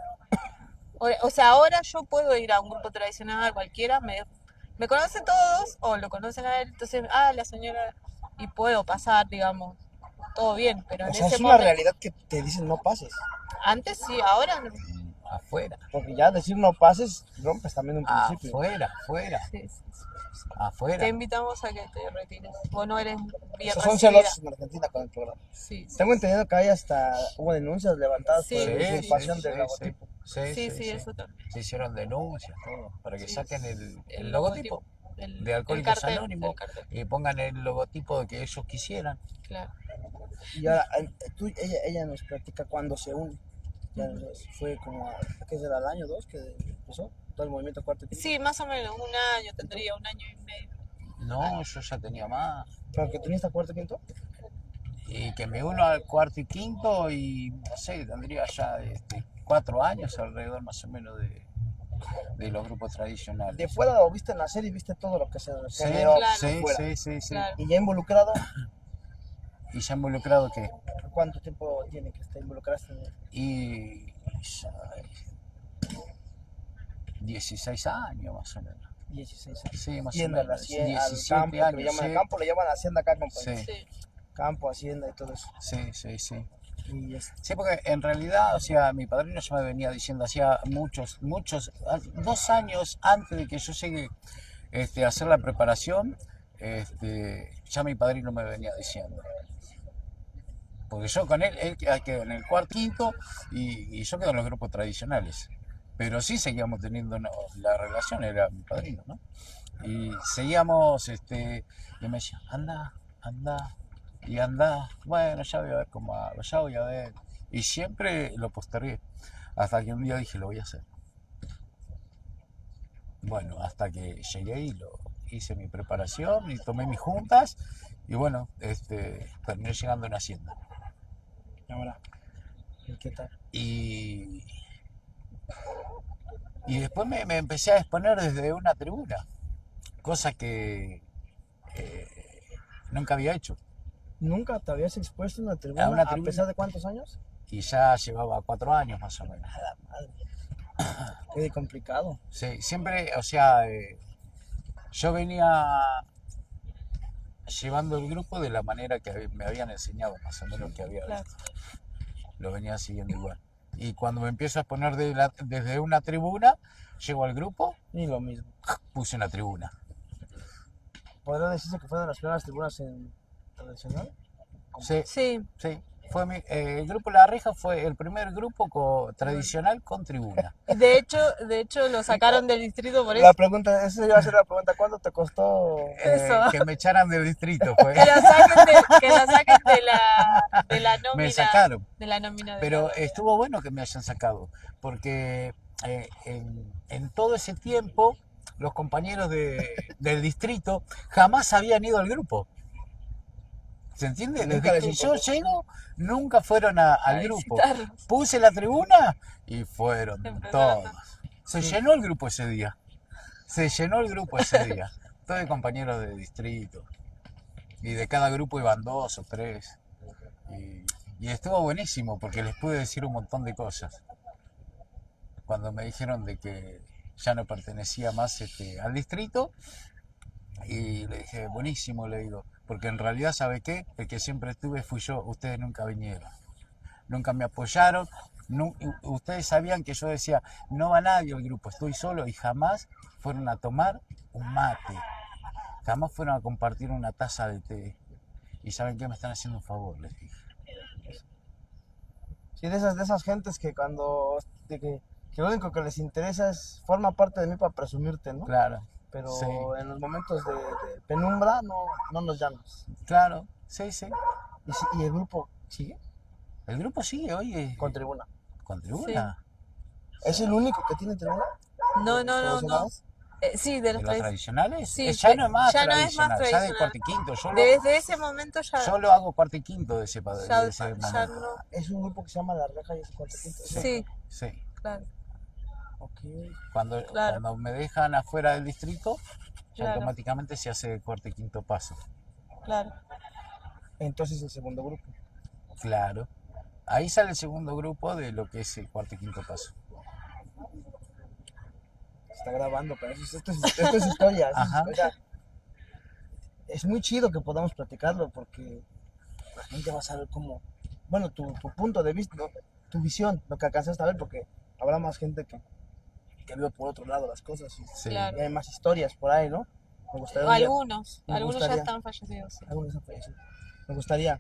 O sea, ahora yo puedo ir a un grupo tradicional cualquiera, me conocen todos o lo conocen a él, entonces, la señora, y puedo pasar, digamos, todo bien, pero O en sea, ese es una momento, realidad que te dicen no pases. antes sí, ahora no. Afuera, Porque ya decir no pases, rompes también un principio. afuera, Sí, sí. Te afuera. invitamos a que te retires. Vos no eres bien Esos son recibida. celosos en Argentina con el programa. Sí, sí. Tengo entendido que hay hasta hubo denuncias levantadas Sí, por sí, usurpación sí, del logotipo. Sí, eso también. Se hicieron denuncias, todo, para que Sí, saquen el el logotipo El, de el Alcohólicos cartel, Anónimos el cartel, y pongan el logotipo que ellos quisieran. claro. Y ahora, ella nos platica cuándo se une. Ya fue como, ¿qué será el año 2 que empezó? Todo el movimiento cuarto y quinto. Sí, más o menos, tendría un año y medio. No, yo ya tenía más. ¿Pero que tenías hasta cuarto y quinto? Y que me uno al cuarto y quinto y no sé, tendría ya 4 años alrededor más o menos de los grupos tradicionales. De fuera lo viste nacer y viste todo lo que se Sí, generó claro. sí, fuera. sí. Claro. Y ya involucrado, Y ya involucrado que ¿cuánto tiempo tiene que estar involucrado en él? y ya 16 años más o menos. 16 años. Sí, más o Yendo al menos. al 17 campo, que le años. llaman Sí, al campo, le llaman hacienda acá, compañero. sí, Sí, Campo, hacienda y todo eso. sí. Y Sí, porque en realidad, o sea, mi padrino ya me venía diciendo hacía muchos, 2 años antes de que yo llegue a hacer la preparación, ya mi padrino me venía diciendo. Porque yo con él quedó en el cuarto, quinto, y yo quedo en los grupos tradicionales. Pero sí seguíamos teniendo la relación, era mi padrino, ¿no? Y seguíamos, y me decía, anda, anda, y anda, bueno, ya voy a ver cómo hago, ya voy a ver. Y siempre lo postergué, hasta que un día dije, lo voy a hacer. Bueno, hasta que llegué y hice mi preparación y tomé mis juntas, y bueno, terminé llegando en Hacienda. Ahora, ¿y qué tal? Y, y después me empecé a exponer desde una tribuna, cosa que eh, nunca había hecho. ¿Nunca te habías expuesto en una A tribuna una a tribuna. pesar de cuántos años? Y ya llevaba 4 años más o menos. Madre, qué complicado. Sí, siempre, o sea, yo venía llevando el grupo de la manera que me habían enseñado, más o menos que había Claro. visto. Lo venía siguiendo igual. Y cuando me empiezo a poner desde una tribuna, llego al grupo, Ni lo mismo. puse una tribuna. ¿Podría decirse que fue de las primeras tribunas en tradicional? Sí, Sí, sí. El grupo La Reja fue el primer grupo tradicional con tribuna. de hecho lo sacaron del distrito por La eso. pregunta, esa iba a ser la pregunta, ¿cuánto te costó? Eso. Que me echaran del distrito fue. Que la saquen de la nómina. Me sacaron. De la nómina de Pero la- estuvo bueno que me hayan sacado, porque en todo ese tiempo los compañeros del distrito jamás habían ido al grupo. ¿Se entiende? Nunca Desde les que yo importó. llego, nunca fueron a al grupo. visitarlos. Puse la tribuna y fueron Empezaron todos. Se llenó el grupo ese día. Se llenó el grupo ese día. Todos de compañeros de distrito. Y de cada grupo iban 2 o 3. Y estuvo buenísimo porque les pude decir un montón de cosas. Cuando me dijeron de que ya no pertenecía más al distrito, y le dije, buenísimo, le digo, porque en realidad, ¿sabe qué? El que siempre estuve fui yo, ustedes nunca vinieron, nunca me apoyaron, ustedes sabían que yo decía, no va nadie al grupo, estoy solo, y jamás fueron a tomar un mate, jamás fueron a compartir una taza de té. Y ¿saben qué? Me están haciendo un favor, les dije. Sí, de esas gentes que que lo único que les interesa es, forma parte de mí para presumirte, ¿no? Claro, Pero sí, en los momentos de penumbra no nos llamas. claro, sí, sí. ¿Y el grupo sigue? El grupo sigue hoy Con tribuna. con tribuna. ¿Es el único que tiene tribuna? No, ¿De los no, no, no. tradicionales? Sí, de ¿De los los tradicionales. tradicionales? Sí, Ya no es más ya no es más tradicional, ya de tradicional. cuarto y quinto. Desde ese momento ya, Yo lo hago cuarto y quinto de ese ya momento. no. Es un grupo que se llama La Reja y es cuarto quinto. Sí, Sí. claro, Ok. Cuando, Claro. cuando me dejan afuera del distrito, ya Claro. automáticamente se hace cuarto y quinto paso. claro. Entonces el segundo grupo. Claro. Ahí sale el segundo grupo de lo que es el cuarto y quinto paso. Se está grabando, pero esto es historia. Esto es Ajá. historia. Es muy chido que podamos platicarlo porque la gente va a saber cómo, bueno, tu punto de vista, ¿no? Tu visión, lo que alcanzaste a ver, porque habrá más gente que vio por otro lado las cosas Sí. Claro. y hay más historias por ahí, ¿no? Me gustaría un día- Algunos me ya gustaría- están fallecidos. Sí. algunos han fallecido. Me gustaría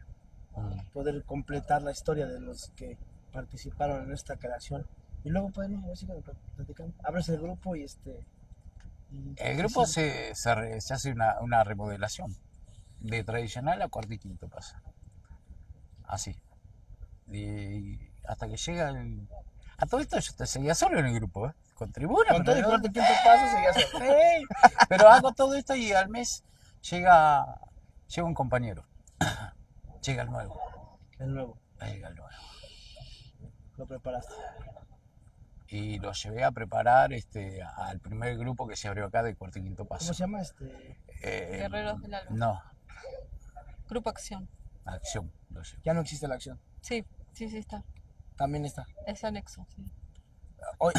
Mm. poder completar la historia de los que participaron en esta creación y luego podemos seguir platicando. Abres el grupo y El grupo sí, se hace una remodelación de tradicional a cuarto y quinto paso. Así. Y hasta que llega A todo esto yo te seguía solo en el grupo, ¿eh? Con tribuna. con todo y pero cuarto y quinto paso seguías solo. ¡Ey! Pero hago todo esto y al mes llega un compañero. Llega el nuevo. El nuevo, Llega el nuevo. lo preparaste. Y lo llevé a preparar al primer grupo que se abrió acá de cuarto y quinto ¿Cómo paso. se llama Guerreros del Alba. No, Grupo Acción. acción lo llevé. Ya no existe la acción, Sí, sí, está. también está. Es anexo, sí. Hoy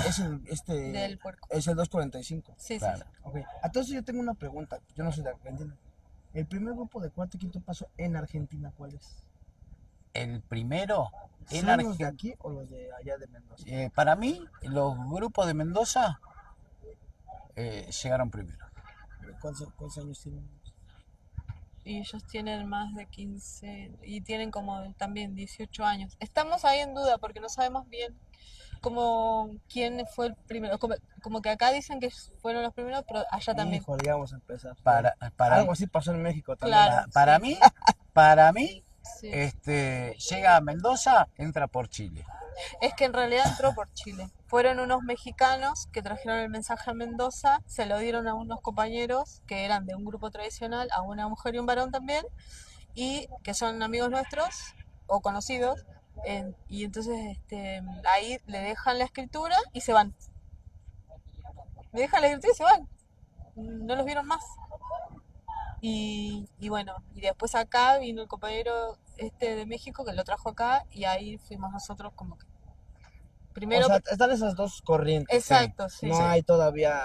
es Del puerco. es el 245. Sí, Claro. sí. Ok. Entonces yo tengo una pregunta, yo no soy de Argentina. El primer grupo de cuarto y quinto paso en Argentina, ¿cuál es? El primero en ¿Son los de Argentina. aquí o los de allá de Mendoza? Para mí, los grupos de Mendoza llegaron primero. ¿Cuántos años tienen? y ellos tienen más de 15 y tienen como también 18 años. Estamos ahí en duda porque no sabemos bien como quién fue el primero. Como que acá dicen que fueron los primeros, pero allá también. Híjole, ya vamos a empezar. Para, Algo así pasó en México también. Claro, para sí, mí, para mí, sí. llega a Mendoza, entra por Chile. Es que en realidad entró por Chile. Fueron unos mexicanos que trajeron el mensaje a Mendoza, se lo dieron a unos compañeros que eran de un grupo tradicional, a una mujer y un varón también, y que son amigos nuestros o conocidos. Y entonces ahí le dejan la escritura y se van. Le dejan la escritura y se van. No los vieron más. Y bueno, y después acá vino el compañero de México que lo trajo acá y ahí fuimos nosotros como que primero. O sea, están esas dos corrientes. Exacto, sí. No hay todavía,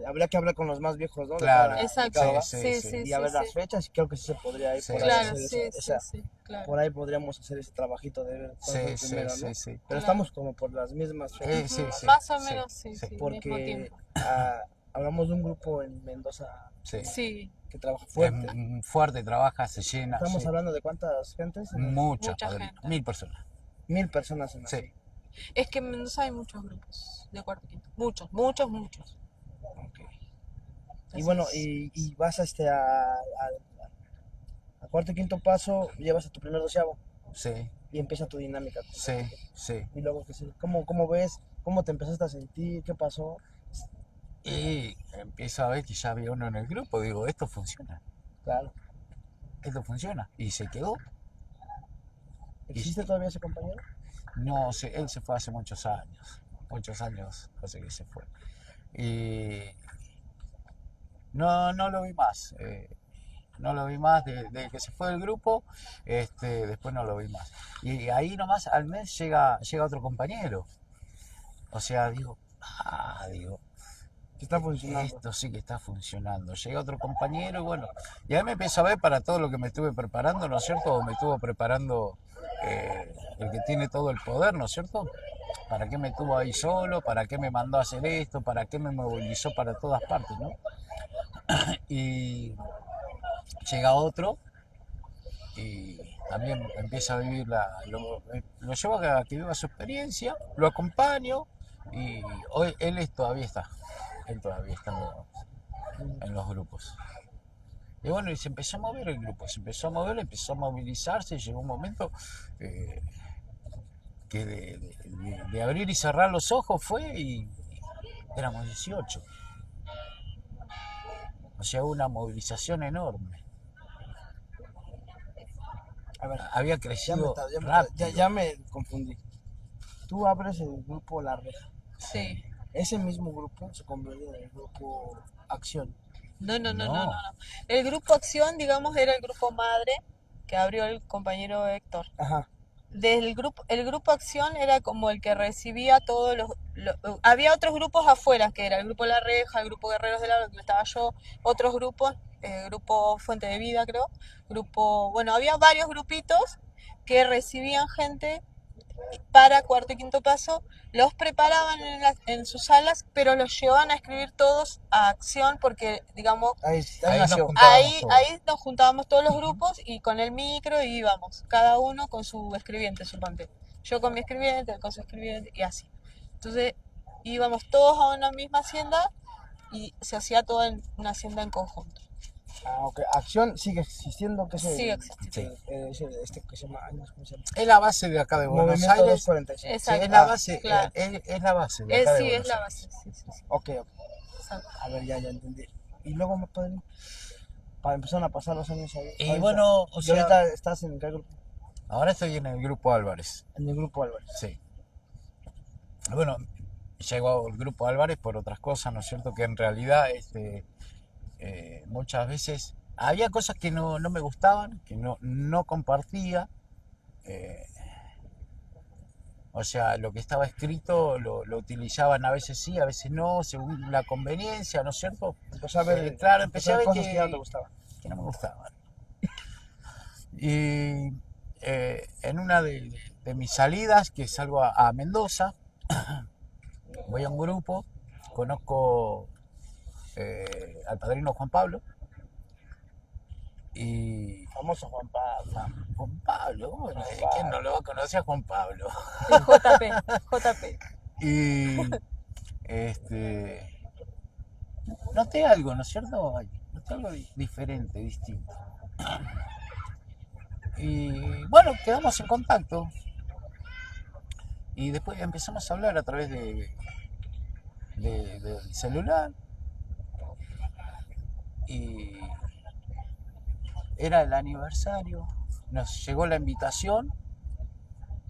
habría que hablar con los más viejos, ¿no? Claro. Exacto, cada sí, sí, y a ver sí, las sí. fechas, y creo que sí se podría ir Sí. por ahí Claro, hacer sí, eso. sí, O sea, sí, claro. por ahí podríamos hacer ese trabajito de ver cuál fue el Sí, primero, sí, ¿no? sí. Pero Claro. estamos como por las mismas fechas, Sí, sí, Más o sí, menos, sí, sí. sí, mismo porque tiempo. hablamos de un grupo en Mendoza Sí. Sí, que trabaja Es fuerte. fuerte, trabaja, se llena. Estamos Sí. hablando de cuántas gentes, Muchas, mucha padrino. gente. 1000 personas. 1000 personas en Sí. así. Es que en Mendoza hay muchos grupos de cuarto y quinto. Muchos, muchos, muchos. Ok. Y Entonces, bueno, y vas a cuarto y quinto paso, llevas a tu primer doceavo Sí, y empieza tu dinámica. sí, sí. Y luego, ¿cómo ves? ¿Cómo te empezaste a sentir? ¿Qué pasó? Y empiezo a ver que ya había uno en el grupo. Digo, esto funciona. Claro. Esto funciona. Y se quedó. ¿Existe todavía ese compañero? No sé, él se fue hace muchos años. Muchos años hace que se fue. Y no lo vi más. No lo vi más desde que se fue del grupo. Después no lo vi más. Y ahí nomás al mes llega otro compañero. O sea, digo, Que está funcionando. esto sí que está funcionando. Llega otro compañero y bueno, y ahí me empiezo a ver para todo lo que me estuve preparando, ¿no es cierto? O me estuvo preparando el que tiene todo el poder, ¿no es cierto? ¿Para qué me tuvo ahí solo? ¿Para qué me mandó a hacer esto? ¿Para qué me movilizó para todas partes, ¿no? Y llega otro y también empieza a vivir lo llevo a que viva su experiencia, lo acompaño y hoy él todavía está en los grupos. Y bueno, y se empezó a mover el grupo, se empezó a mover, empezó a movilizarse y llegó un momento que de abrir y cerrar los ojos fue y éramos 18. O sea, una movilización enorme. A ver, Había crecido rápido. ya me confundí. Tú abres el grupo La Reja. sí. Ese mismo grupo se convierte en el grupo Acción. No. El grupo Acción, digamos, era el grupo madre que abrió el compañero Héctor. Ajá. El grupo Acción era como el que recibía todos había otros grupos afuera, que era el grupo La Reja, el grupo Guerreros del Agua, que estaba yo, otros grupos, grupo Fuente de Vida, creo, bueno, había varios grupitos que recibían gente para cuarto y quinto paso, los preparaban en sus salas, pero los llevaban a escribir todos a Acción porque, digamos, Ahí Ahí nos nació. juntábamos todos. ahí nos juntábamos todos los grupos y con el micro íbamos, cada uno con su escribiente, suponte. Yo con mi escribiente, él con su escribiente y así. Entonces íbamos todos a una misma hacienda y se hacía toda en una hacienda en conjunto. Ah, ok. Acción sigue existiendo, que es Sigue existiendo. Sí. que se llama, ay, no sé cómo se llama. Es la base de acá de Buenos Movimiento Aires. 246. Sí, Exacto. es la base, Claro. es la base de acá de Sí, Buenos es la Aires. base. Sí. Ok. Exacto. A ver, ya entendí. Y luego me pueden, para empezar a pasar los años ahí. Y ahorita. bueno, o Y sea, ahorita estás en qué grupo? ahora estoy en el grupo Álvarez. En el grupo Álvarez. Sí. Bueno, llegó al grupo Álvarez por otras cosas, ¿no es cierto? Que en realidad muchas veces había cosas que no me gustaban, que no compartía. O sea, lo que estaba escrito lo utilizaban a veces sí, a veces no, según la conveniencia, ¿no es cierto? Empezó a ver, Claro, empecé a ver cosas que ya no te gustaban. que no me gustaban. Y en una de mis salidas, que salgo a Mendoza, voy a un grupo, conozco al padrino Juan Pablo, Y Famoso Juan Pablo. Juan Pablo, bueno, ¿quién no lo va a conocer a Juan Pablo? El JP, JP. Y noté algo, ¿no es cierto? Noté algo diferente, distinto. Y bueno, quedamos en contacto. Y después empezamos a hablar a través del celular. Y era el aniversario. Nos llegó la invitación.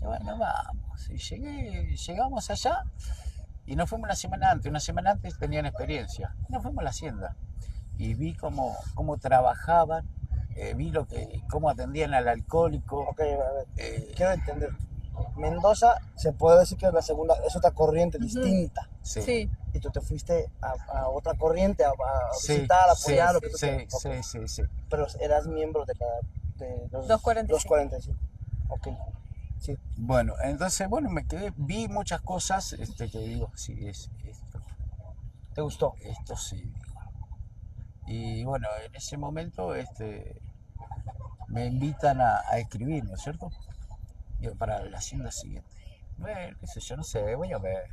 Y bueno, vamos. Y llegamos allá. Y nos fuimos una semana antes. Una semana antes tenían experiencia. Nos fuimos a la hacienda. Y vi cómo trabajaban. Vi cómo atendían al alcohólico. Ok, a ver, quiero entender. Mendoza se puede decir que es la segunda, es otra corriente distinta. Sí. Sí. Y tú te fuiste a otra corriente a Sí, visitar, a sí, apoyar lo que tú sí, quieras. Ok. sí. Pero eras miembro de los 245. 245. Ok. Sí. Bueno, entonces, me quedé, vi muchas cosas que digo, sí, ¿Te gustó? esto sí. Digo. Y bueno, en ese momento me invitan a escribir, ¿no es cierto? Digo, para la hacienda siguiente. Bueno, qué sé yo, no sé, voy a ver.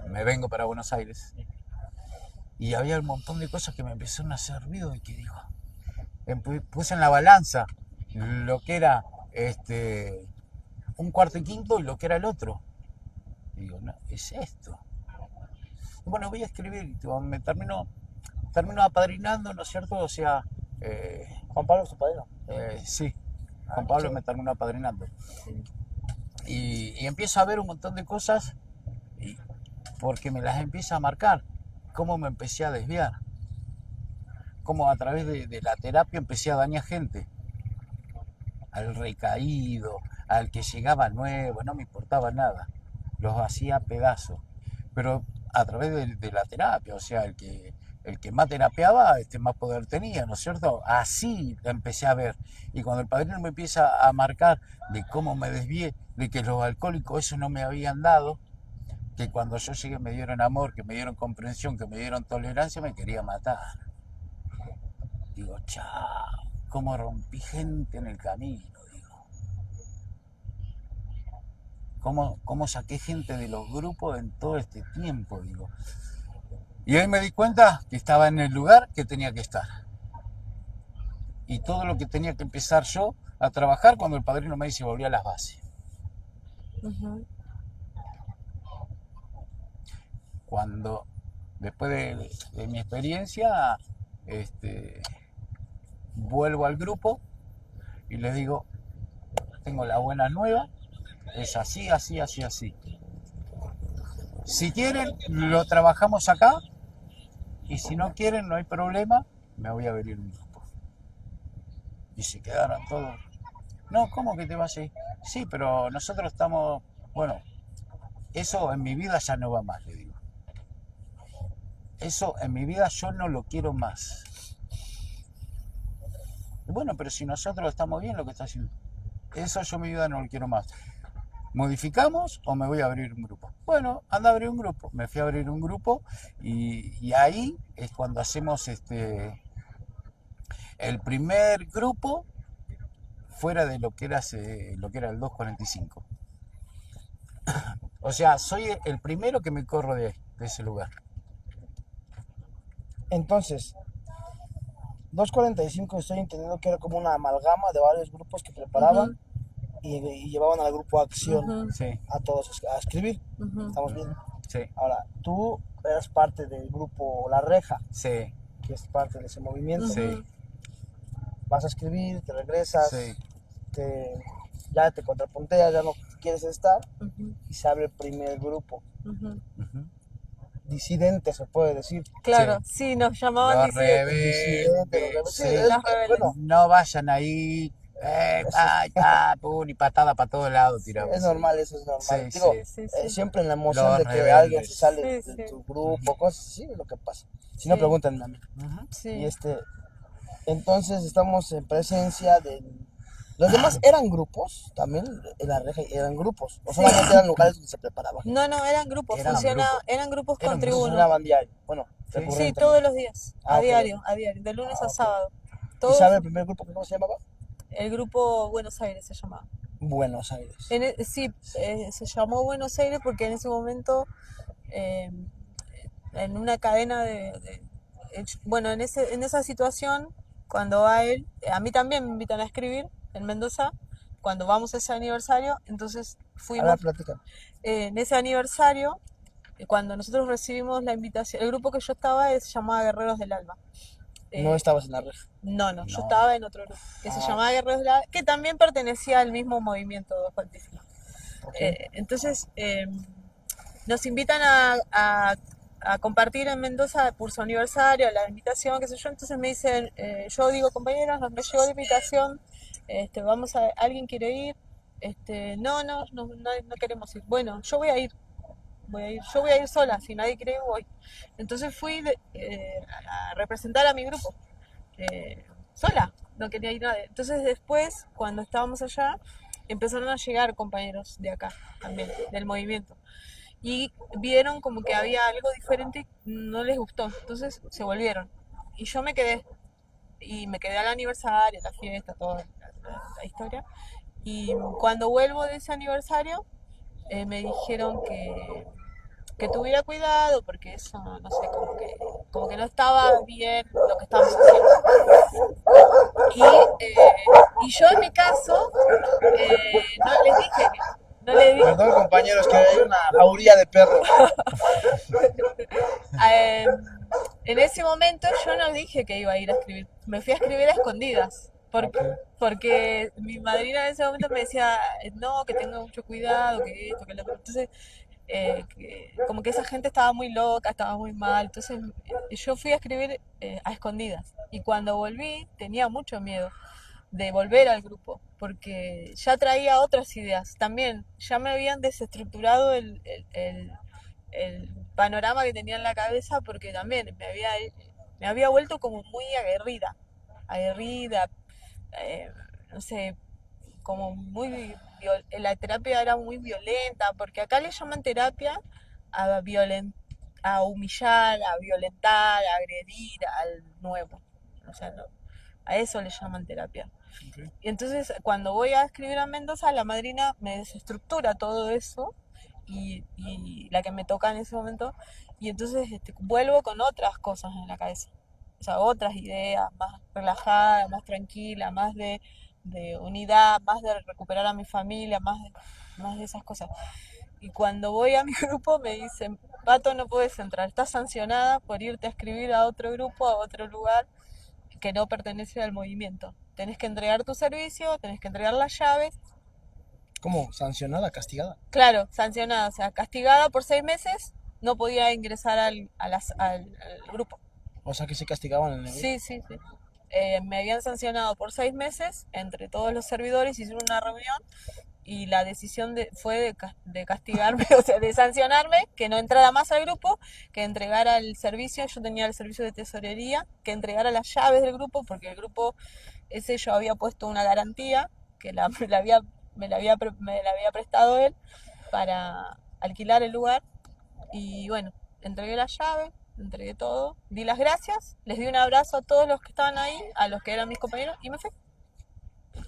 Me vengo para Buenos Aires. Y había un montón de cosas que me empezaron a hacer ruido y que digo, puse en la balanza lo que era un cuarto y quinto y lo que era el otro. Y digo, no, es esto. Y bueno, voy a escribir, digo, me termino apadrinando, ¿no es cierto? O sea, Juan Pablo es tu padrino. sí, Juan Pablo me terminó apadrinando. Y empiezo a ver un montón de cosas porque me las empieza a marcar. Cómo me empecé a desviar. Cómo a través de la terapia empecé a dañar gente. Al recaído, al que llegaba nuevo, no me importaba nada. Los hacía pedazos. Pero a través de la terapia, o sea, el que más terapeaba, más poder tenía, ¿no es cierto? Así la empecé a ver. Y cuando el padrino me empieza a marcar de cómo me desvié, de que los alcohólicos eso no me habían dado, que cuando yo llegué me dieron amor, que me dieron comprensión, que me dieron tolerancia, me quería matar. Digo, chao, cómo rompí gente en el camino, digo. Cómo saqué gente de los grupos en todo este tiempo, digo. Y ahí me di cuenta que estaba en el lugar que tenía que estar. Y todo lo que tenía que empezar yo a trabajar cuando el padrino me dice volví a las bases. Ujú. Cuando, después de mi experiencia, vuelvo al grupo y les digo, tengo la buena nueva, es así, así, así, así. Si quieren, lo trabajamos acá, y si no quieren, no hay problema, me voy a abrir un grupo. Y se quedaron todos. No, ¿cómo que te vas a ir? Sí, pero nosotros estamos, bueno, eso en mi vida ya no va más, le digo. Eso en mi vida yo no lo quiero más. Bueno, pero si nosotros estamos bien lo que está haciendo. Eso yo en mi vida no lo quiero más. ¿Modificamos o me voy a abrir un grupo? Bueno, anda a abrir un grupo. Me fui a abrir un grupo y ahí es cuando hacemos el primer grupo fuera de lo que era el 245. O sea, soy el primero que me corro de ese lugar. Entonces, 245 estoy entendiendo que era como una amalgama de varios grupos que preparaban y llevaban al grupo Acción Ujú. Sí, a todos a escribir. Ujú. ¿Estamos bien? sí, Ahora, tú eras parte del grupo La Reja, sí, que es parte de ese movimiento. Ujú. sí, Vas a escribir, te regresas, sí. ya te contrapunteas, ya no quieres estar Ujú. y se abre el primer grupo. Ujú. Ujú. Disidente se puede decir. Claro, sí, nos llamaban Los disidentes. Disidente, rebeldes, sí, sí. Los rebeldes. bueno, No vayan ahí, y patada para todos lados tiramos. es normal, eso es normal. Sí, Digo, Sí, sí. siempre en la emoción Los de que rebeldes. alguien se sale Sí, de sí. tu grupo, cosas así, es lo que pasa. Si no, Sí. pregúntenme a mí. Ujú. Sí. Y entonces estamos en presencia de... ¿Los demás eran grupos también? En La Reja eran grupos. ¿O solamente eran lugares donde se preparaban? No, eran grupos, Eran eran grupos Eran con grupos. tribuno. Funcionaban diario. Bueno, Sí. Sí, recurrente, todos ¿no? los días, Ah, ok. a diario, de lunes Ah, a ok. sábado. ¿Y Todos, sabe el primer grupo cómo se llamaba? el grupo Buenos Aires se llamaba. Buenos Aires. Sí, se llamó Buenos Aires porque en ese momento, eh, en una cadena bueno, en esa situación, cuando va él, a mí también me invitan a escribir en Mendoza, cuando vamos a ese aniversario, entonces A ver, fuimos platica. en ese aniversario, cuando nosotros recibimos la invitación, el grupo que yo estaba se llamaba Guerreros del Alba. No Eh, estabas en la red. no, yo No. estaba en otro grupo que se Ah, llamaba Guerreros del Alba, que también pertenecía al mismo movimiento Juantísimo. ok. Entonces, nos invitan a compartir en Mendoza por su aniversario, la invitación, qué sé yo. Entonces me dicen, yo digo, compañeros, me llegó la invitación, ¿alguien quiere ir? No queremos ir. Bueno, yo yo voy a ir sola, si nadie quiere ir, voy. Entonces fui a representar a mi grupo, sola, no quería ir nadie. Entonces después, cuando estábamos allá, empezaron a llegar compañeros de acá también, del movimiento. Y vieron como que había algo diferente, no les gustó, entonces se volvieron. Y yo me quedé al aniversario, la fiesta, toda la historia. Y cuando vuelvo de ese aniversario, me dijeron que tuviera cuidado porque eso, no sé, como que no estaba bien lo que estábamos haciendo. Y yo en mi caso, no les dije no le dije, Perdón, compañeros, que hay una jauría de perros. eh, en ese momento yo no dije que iba a ir a escribir, me fui a escribir a escondidas, Ok. porque mi madrina en ese momento me decía, no, que tenga mucho cuidado, que esto, que lo otro. Entonces, como que esa gente estaba muy loca, estaba muy mal, entonces yo fui a escribir a escondidas. Y cuando volví tenía mucho miedo de volver al grupo, porque ya traía otras ideas. También ya me habían desestructurado el panorama que tenía en la cabeza, porque también me había vuelto como muy aguerrida, eh, no sé, como la terapia era muy violenta, porque acá le llaman terapia a, a humillar, a violentar, a agredir al nuevo. O sea, a eso le llaman terapia. Ok. Y entonces cuando voy a escribir a Mendoza, la madrina me desestructura todo eso y la que me toca en ese momento, y entonces vuelvo con otras cosas en la cabeza, o sea, otras ideas, más relajadas, más tranquila, más de unidad, más de recuperar a mi familia, más de esas cosas. Y cuando voy a mi grupo me dicen, Pato, no puedes entrar, estás sancionada por irte a escribir a otro grupo, a otro lugar que no pertenece al movimiento. Tenés que entregar tu servicio, tenés que entregar las llaves. ¿Cómo? ¿Sancionada? ¿Castigada? Claro, sancionada, o sea, castigada por 6 meses, no podía ingresar al grupo. O sea que se castigaban en el grupo. Sí, sí, sí. Me habían sancionado por 6 meses entre todos los servidores, hicieron una reunión y la decisión fue de castigarme, o sea, de sancionarme, que no entrara más al grupo, que entregara el servicio, yo tenía el servicio de tesorería, que entregara las llaves del grupo, porque el grupo ese yo había puesto una garantía, que me la había prestado él para alquilar el lugar, y bueno, entregué la llave, entregué todo, di las gracias, les di un abrazo a todos los que estaban ahí, a los que eran mis compañeros, y me fui.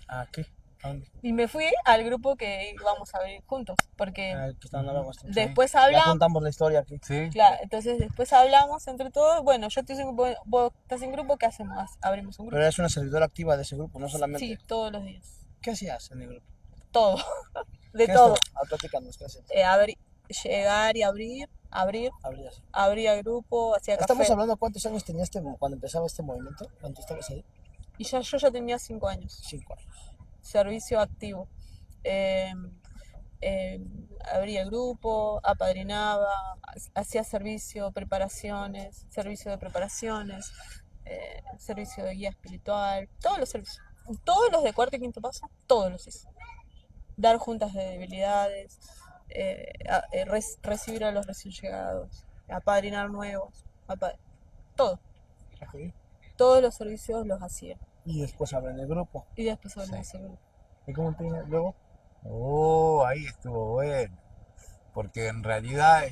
¿A qué? ¿A dónde? Y me fui al grupo que íbamos a vivir juntos, porque Ah, que estaban hablando bastante. después Ya hablamos, contamos la historia aquí. Sí. claro, entonces después hablamos entre todos, bueno, yo estoy en grupo, vos estás en grupo, ¿qué hacemos? Abrimos un Pero grupo. eres una servidora activa de ese grupo, no Sí, solamente. todos los días, ¿Qué hacías en el grupo? todo, de ¿Qué es todo. todo? Ah, platícanos, ¿qué hacías? Llegar y Abrías. abría grupo, hacía Estamos café. hablando cuántos años tenías cuando empezaba este movimiento, cuando estabas ahí. Y yo ya tenía 5 años, 5 años. servicio activo. Eh, eh, Abría el grupo, apadrinaba, hacía servicio de preparaciones, servicio de guía espiritual, todos los servicios, todos los de cuarto y quinto paso, todos los hice. Dar juntas de debilidades, recibir a los recién llegados, apadrinar nuevos, todo, Ok. todos los servicios los hacía. Y después abren el grupo. Y después Sí. hablé de ese grupo. ¿Y cómo empieza luego? Ahí estuvo bueno. Porque en realidad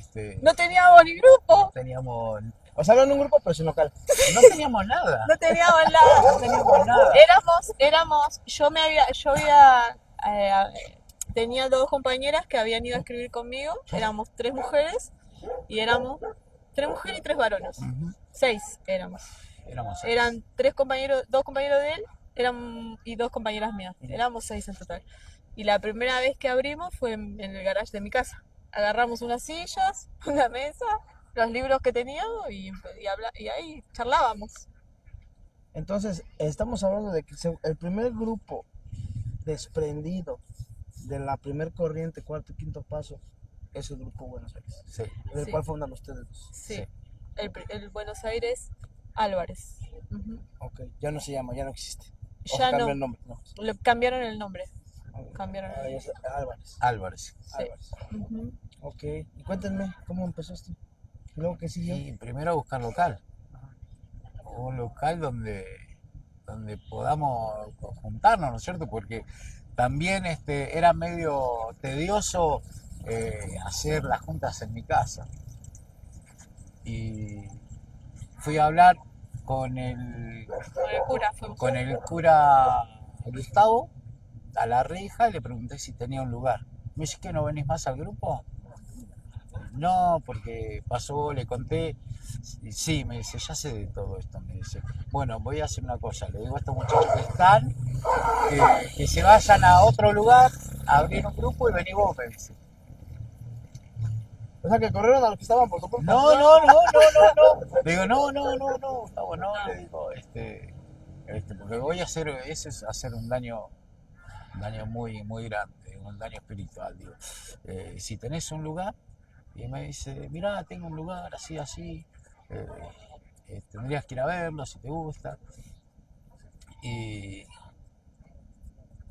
No teníamos ni grupo. teníamos O sea, eran un grupo, pero sin local. No teníamos nada. No teníamos nada. No teníamos nada. Tenía dos compañeras que habían ido a escribir conmigo, éramos tres mujeres y éramos tres mujeres y tres varones. Ujú. 6 éramos. Éramos seis. Eran dos compañeros de él y dos compañeras mías. Éramos 6 en total. Y la primera vez que abrimos fue en el garage de mi casa. Agarramos unas sillas, una mesa, los libros que teníamos y ahí charlábamos. Entonces, estamos hablando de que el primer grupo desprendido de la primer corriente, cuarto y quinto paso, es el grupo Buenos Aires. Sí. ¿Del Sí. cual fundan ustedes dos? Sí. Sí. El Buenos Aires Álvarez. Ujú. Ok, ya no se llama, ya no existe. O se Ya cambió no. el nombre. No. Le cambiaron el nombre. Cambiaron el Ahora ya nombre. es Álvarez. Álvarez. Sí. Álvarez. Ujú. Ok, y cuéntenme, ¿cómo empezó esto? ¿Y luego qué siguió? Y primero a buscar local. Un local donde podamos juntarnos, ¿no es cierto? Porque también era medio tedioso hacer las juntas en mi casa. Y fui a hablar con el Con el cura fuimos. cura Gustavo a la reja y le pregunté si tenía un lugar. Me dice, ¿que no venís más al grupo? No, porque pasó, le conté. Sí, me dice, ya sé de todo esto. Me dice, bueno, voy a hacer una cosa. Le digo a estos muchachos que están, que se vayan a otro lugar, a abrir un grupo y vení vos, me dice. O sea, que corrieron a los que estaban por tu culpa. No. Le digo, no, Gustavo, no, le digo, porque voy a hacer, ese es hacer un daño muy, muy grande, un daño espiritual, digo. Si tenés un lugar, y me dice, mirá, tengo un lugar así, tendrías que ir a verlo si te gusta. Y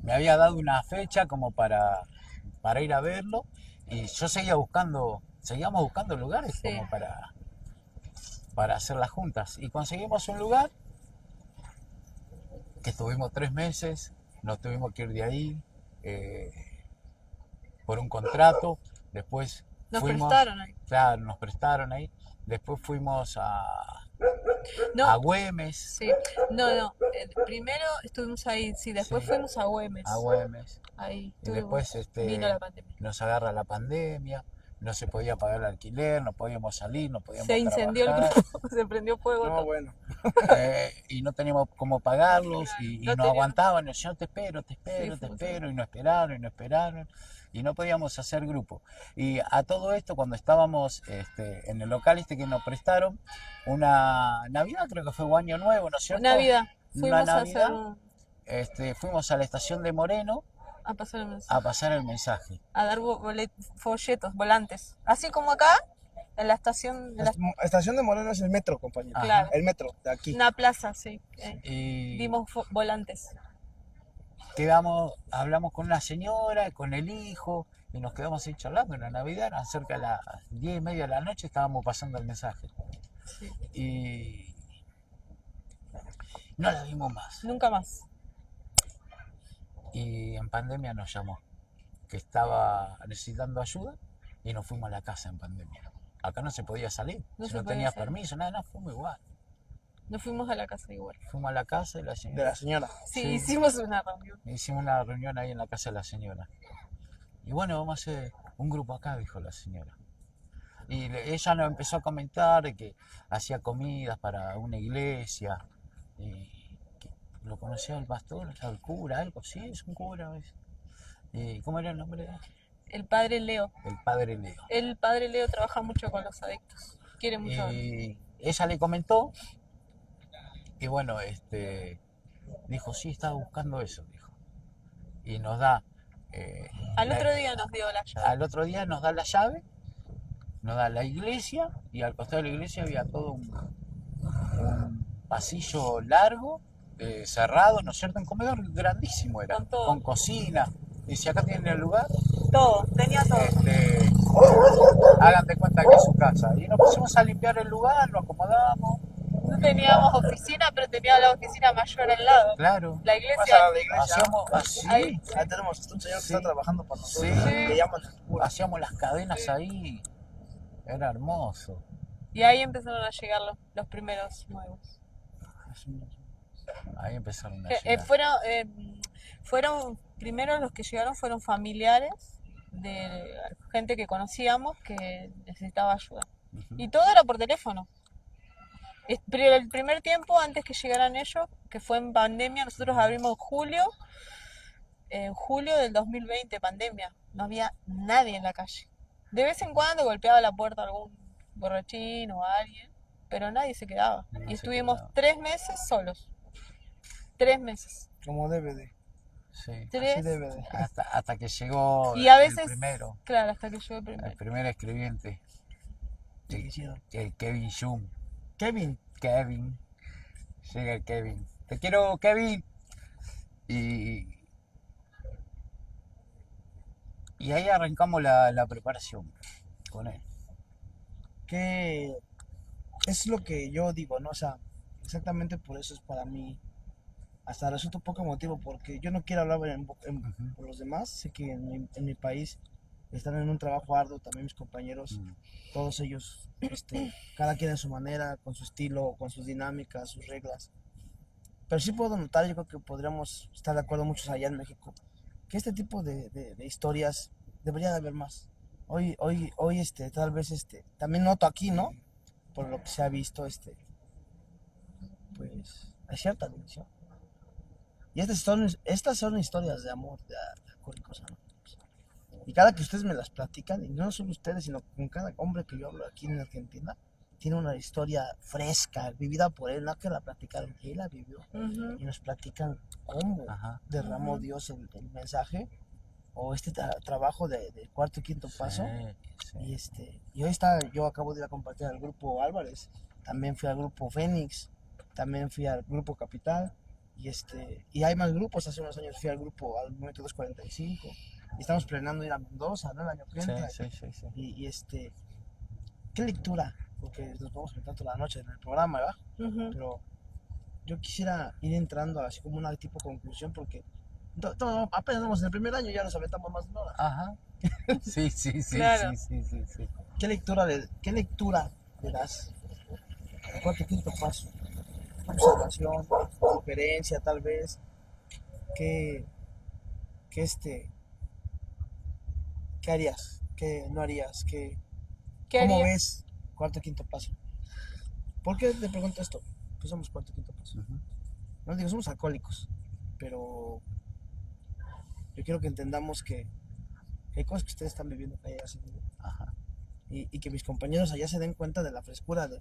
me había dado una fecha como para ir a verlo, y yo seguíamos buscando lugares Sí. como para hacer las juntas. Y conseguimos un lugar que estuvimos 3 meses, nos tuvimos que ir de ahí por un contrato. Después Nos fuimos, prestaron ahí. claro, nos prestaron ahí. Después fuimos a No, Güemes, sí. No. Primero estuvimos ahí, sí. Después Sí. fuimos a Güemes. Ahí. Y después Vino la pandemia. nos agarra la pandemia, no se podía pagar el alquiler, no podíamos salir, no podíamos Se incendió el trabajar. grupo, se prendió fuego No, todo. bueno. Y no teníamos cómo pagarlos y No nos teníamos. aguantaban, y yo te espero, Sí, te fuimos espero, y no esperaron, y no podíamos hacer grupo. Y a todo esto, cuando estábamos en el local que nos prestaron, una Navidad, creo que fue o Año Nuevo, ¿no es cierto? Navidad. Una Fuimos a Navidad, fuimos a la estación de Moreno a pasar el mensaje. a pasar el mensaje. A dar folletos, volantes. Así como acá, en la estación, La estación de Moreno es el metro, compañero. Claro. El metro, de aquí. una plaza, sí. Y Dimos volantes. hablamos con una señora, con el hijo, y nos quedamos ahí charlando en la Navidad, eran cerca de las 10:30 de la noche, estábamos pasando el mensaje. Sí. Y no la vimos más. Nunca más. Y en pandemia nos llamó, que estaba necesitando ayuda, y nos fuimos a la casa en pandemia. Acá no se podía salir, No si se no podía tenías salir. permiso, nada, fuimos igual. Nos fuimos a la casa igual. Fuimos a la casa de la De señora. la señora. Sí, Sí. hicimos una reunión. Hicimos una reunión ahí en la casa de la señora. Y bueno, vamos a hacer un grupo acá, dijo la señora. Y ella nos empezó a comentar de que hacía comidas para una iglesia. Y que lo conocía el pastor, el cura, algo. Sí, es un cura. ¿Ves? ¿Y cómo era el nombre? El padre Leo. El padre Leo. El padre Leo trabaja mucho con los adictos. Quiere mucho. Y ella le comentó. Y bueno, dijo, sí, estaba buscando eso, dijo. Y nos da... Al otro día nos dio la llave. Al otro día nos da la llave, nos da la iglesia, y al costado de la iglesia había todo un pasillo largo, cerrado, ¿no es cierto? Un comedor grandísimo era, Con todo. con cocina. Y si acá tienen el lugar, Todo, tenía todo. hagan de cuenta que es su casa. Y nos pusimos a limpiar el lugar, lo acomodamos, No teníamos oficina, pero tenía la oficina mayor al lado. claro. La iglesia. Pasar a la iglesia. Hacíamos así, Ahí. Ahí tenemos un señor que Sí. está trabajando para nosotros. Sí. Que llaman el cura. hacíamos las cadenas Sí. ahí, era hermoso. Y ahí empezaron a llegar los primeros nuevos. Ahí empezaron a Eh, eh, llegar. fueron, eh, fueron, primero los que llegaron fueron familiares de gente que conocíamos que necesitaba ayuda. Ujú. Y todo era por teléfono. Pero el primer tiempo, antes que llegaran ellos, que fue en pandemia, nosotros abrimos en julio del 2020, pandemia. No había nadie en la calle. De vez en cuando golpeaba la puerta algún borrachín o alguien, pero nadie se quedaba. No Y se estuvimos quedaba. 3 meses solos. 3 meses. Como debe de. Sí. Así Tres. debe de. Hasta que llegó Y a el veces, primero, claro, hasta que llegó el el primero. primer escribiente, ¿Qué el, hicieron? el Kevin Shum. Kevin. Kevin, llega el Kevin. Te quiero, Kevin. Y, y ahí arrancamos la preparación con él. Que es lo que yo digo, ¿no? O sea, exactamente por eso es para mí. Hasta resulta un poco emotivo porque yo no quiero hablar Ujú. por los demás. Sé que en mi país están en un trabajo arduo también mis compañeros. Mm. Todos ellos, cada quien a su manera, con su estilo, con sus dinámicas, sus reglas. Pero sí puedo notar, yo creo que podríamos estar de acuerdo muchos allá en México, que este tipo de historias debería de haber más. Hoy, tal vez, también noto aquí, ¿no? Por lo que se ha visto, pues, hay cierta división. Y estas son historias de amor de Alcohólicos Anónimos. Y cada que ustedes me las platican, y no solo ustedes, sino con cada hombre que yo hablo aquí en Argentina, tiene una historia fresca, vivida por él, no que la platicaron, que él la vivió. Ujú. Y nos platican cómo Ajá. derramó Ujú. Dios el mensaje, o este trabajo de cuarto y quinto paso. Sí. Y yo acabo de ir a compartir al grupo Álvarez, también fui al grupo Fénix, también fui al grupo Capital, y hay más grupos. Hace unos años fui al Movimiento 245, y estamos planeando ir a Mendoza, ¿no? El año que entra. Sí. Y ¿qué lectura? Porque nos vamos a meter toda la noche en el programa, ¿verdad? Ujú. Pero yo quisiera ir entrando así como una tipo conclusión, porque apenas vamos en el primer año, ya nos aventamos más de una hora. Ajá. Sí. Claro. ¿Qué lectura le das al cuarto y quinto paso? Observación, sugerencia, tal vez. ¿Qué, qué, este, ¿Qué harías? ¿Qué no harías? ¿Qué ¿Cómo haría? ves cuarto y quinto paso? ¿Por qué te pregunto esto? Pues somos cuarto y quinto paso. Ujú. No digo, somos alcohólicos, pero yo quiero que entendamos que hay cosas que ustedes están viviendo que allá se viven. Ajá. Y que mis compañeros allá se den cuenta de la frescura de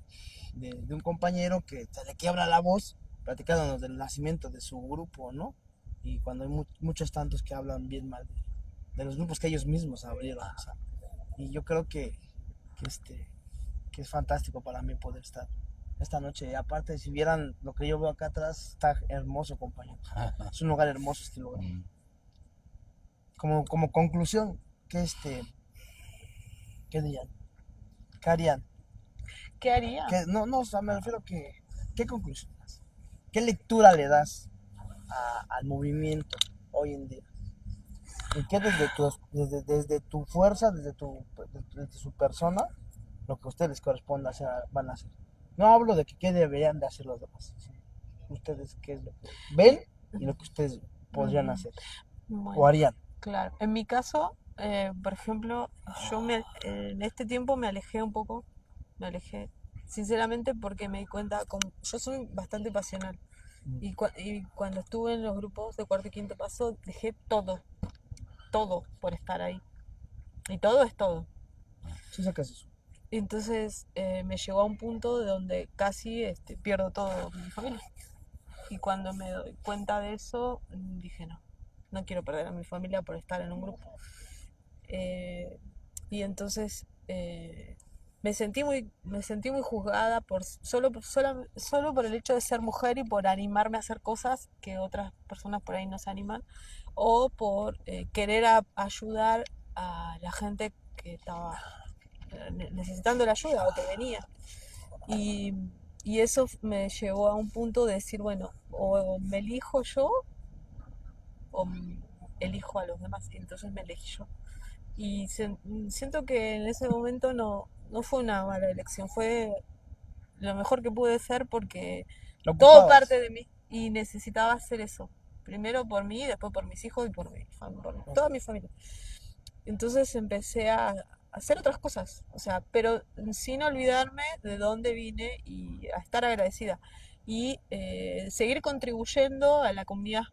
un compañero que se le quiebra la voz platicándonos del nacimiento de su grupo, ¿no? Y cuando hay muchos tantos que hablan bien mal de los grupos que ellos mismos abrieron. O sea, y yo creo que, este, que es fantástico para mí poder estar esta noche. Y aparte, si vieran lo que yo veo acá atrás, está hermoso, compañeros. Es un lugar hermoso este lugar. Mm. Como conclusión, ¿qué dirían? ¿Qué harían? ¿Qué haría? No, o sea, me refiero ¿qué conclusión das? ¿Qué lectura le das al movimiento hoy en día? ¿Y qué desde tu fuerza, desde su persona, lo que a ustedes les corresponde hacer, van a hacer? No hablo de qué deberían de hacer los demás, sino ustedes qué es lo que ven y lo que ustedes podrían Ujú. hacer o Bueno, harían. claro. En mi caso, por ejemplo, en este tiempo me alejé un poco, me alejé, sinceramente porque me di cuenta, yo soy bastante pasional y cuando estuve en los grupos de cuarto y quinto paso, dejé todo por estar ahí. Y todo es todo. Sí sacas eso. Entonces me llegó a un punto de donde casi pierdo todo mi familia. Y cuando me doy cuenta de eso, dije no quiero perder a mi familia por estar en un grupo. Y entonces me sentí muy juzgada solo por el hecho de ser mujer y por animarme a hacer cosas que otras personas por ahí no se animan, o por querer ayudar a la gente que estaba necesitando la ayuda o que venía. Y, y eso me llevó a un punto de decir, bueno, o me elijo yo o elijo a los demás. Y entonces me elegí yo. Y siento que en ese momento no fue una mala elección, fue lo mejor que pude ser porque Lo todo ocupabas. parte de mí y necesitaba hacer eso. Primero por mí, después por mis hijos y por por toda mi familia. Entonces empecé a hacer otras cosas, o sea, pero sin olvidarme de dónde vine y a estar agradecida y seguir contribuyendo a la comunidad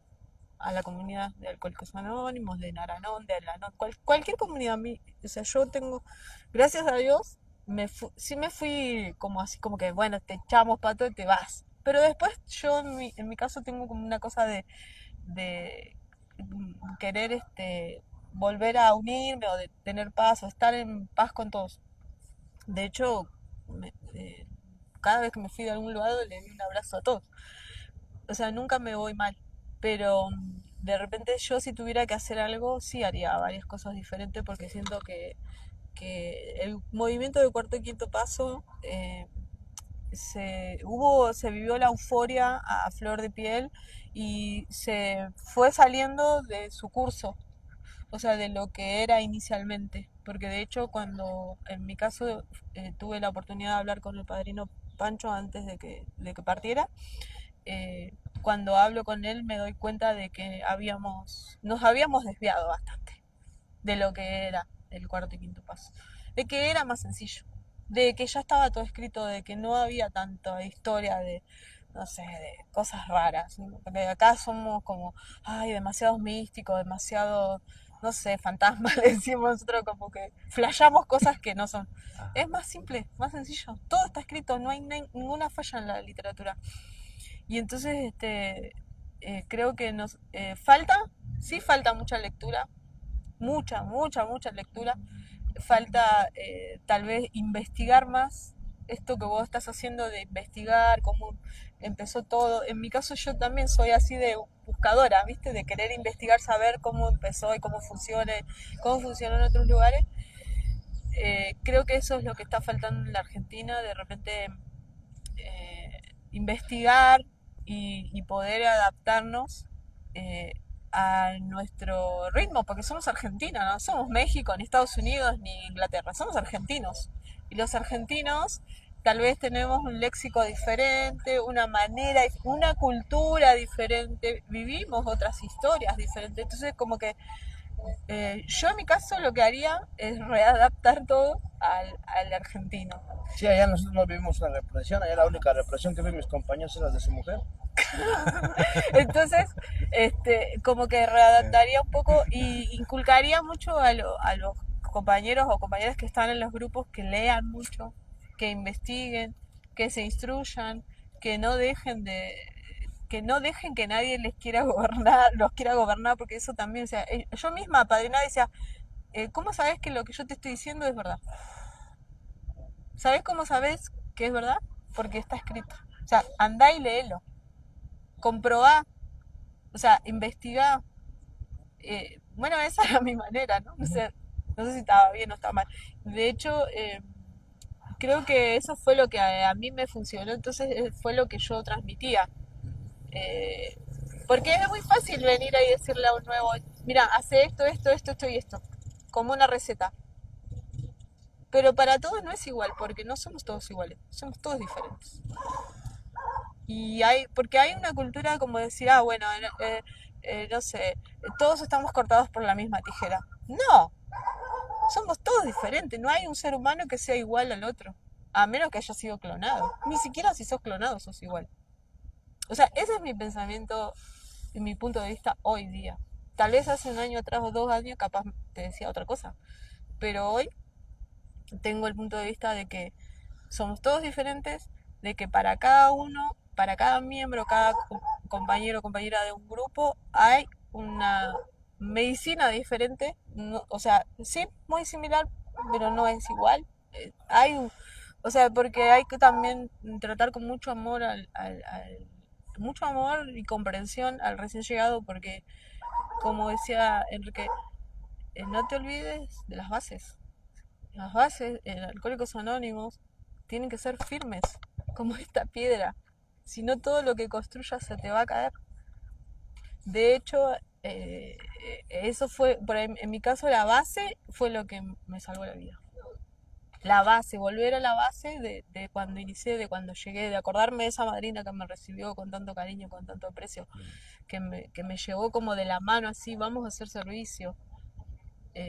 de Alcohólicos Anónimos, de Naranón, de Alanón, cualquier comunidad. O sea, yo tengo, gracias a Dios, sí me fui como así, como que, bueno, te echamos pato y te vas. Pero después yo, en mi caso, tengo como una cosa de querer volver a unirme o de tener paz o estar en paz con todos. De hecho, cada vez que me fui de algún lugar le di un abrazo a todos. O sea, nunca me voy mal, pero de repente yo si tuviera que hacer algo, sí haría varias cosas diferentes porque siento que el movimiento de cuarto y quinto paso se vivió la euforia a flor de piel y se fue saliendo de su curso, o sea, de lo que era inicialmente. Porque de hecho, cuando en mi caso tuve la oportunidad de hablar con el padrino Pancho antes de que partiera, eh, cuando hablo con él me doy cuenta de que nos habíamos desviado bastante de lo que era el cuarto y quinto paso, de que era más sencillo, de que ya estaba todo escrito, de que no había tanta historia de, no sé, de cosas raras, ¿no? Porque acá somos como, ay, demasiados místicos, demasiado, no sé, fantasmas, le decimos nosotros, como que flashamos cosas que no son. Ajá. Es más simple, más sencillo, todo está escrito, no hay ninguna falla en la literatura. Y entonces creo que nos sí falta mucha lectura, mucha lectura. Falta tal vez investigar más esto que vos estás haciendo de investigar cómo empezó todo. En mi caso yo también soy así de buscadora, ¿viste? De querer investigar, saber cómo empezó y cómo funcionó en otros lugares. Creo que eso es lo que está faltando en la Argentina, de repente investigar y poder adaptarnos eh, a nuestro ritmo, porque somos argentinos, no somos México, ni Estados Unidos, ni Inglaterra, somos argentinos. Y los argentinos tal vez tenemos un léxico diferente, una manera, una cultura diferente, vivimos otras historias diferentes. Entonces, como que yo en mi caso lo que haría es readaptar todo al argentino. Sí, allá nosotros no vivimos una represión, allá la única represión que ven mis compañeros es la de su mujer. Entonces, como que readaptaría un poco y inculcaría mucho a los compañeros o compañeras que están en los grupos que lean mucho, que investiguen, que se instruyan, que no dejen que no dejen que nadie les quiera gobernar, los quiera gobernar, porque eso también, o sea, yo misma, padrina, decía, ¿cómo sabes que lo que yo te estoy diciendo es verdad? ¿Sabes cómo sabes que es verdad? Porque está escrito. O sea, andá y léelo, comprobá, o sea, investigá. Bueno, esa era mi manera, ¿no? No sé si estaba bien o estaba mal. De hecho, creo que eso fue lo que a mí me funcionó, entonces fue lo que yo transmitía. Eh, Porque es muy fácil venir ahí y decirle a un nuevo, mira, hace esto y esto, como una receta. Pero para todos no es igual, porque no somos todos iguales, somos todos diferentes. Porque hay una cultura como decir, ah, bueno, no sé, todos estamos cortados por la misma tijera. No, somos todos diferentes, no hay un ser humano que sea igual al otro, a menos que haya sido clonado. Ni siquiera si sos clonado sos igual. O sea, ese es mi pensamiento y mi punto de vista hoy día. Tal vez hace un año atrás o 2 años capaz te decía otra cosa, pero hoy tengo el punto de vista de que somos todos diferentes, de que para cada uno, para cada miembro, cada compañero o compañera de un grupo hay una medicina diferente, o sea, sí, muy similar, pero no es igual. O sea, porque hay que también tratar con mucho amor mucho amor y comprensión al recién llegado, porque como decía Enrique, no te olvides de las bases. Las bases en Alcohólicos Anónimos tienen que ser firmes, como esta piedra. Si no, todo lo que construyas se te va a caer. De hecho, eso fue, en mi caso, la base fue lo que me salvó la vida. la base, volver a la base de cuando inicié, de cuando llegué, de acordarme de esa madrina que me recibió con tanto cariño, con tanto aprecio, que me llevó como de la mano así, vamos a hacer servicio,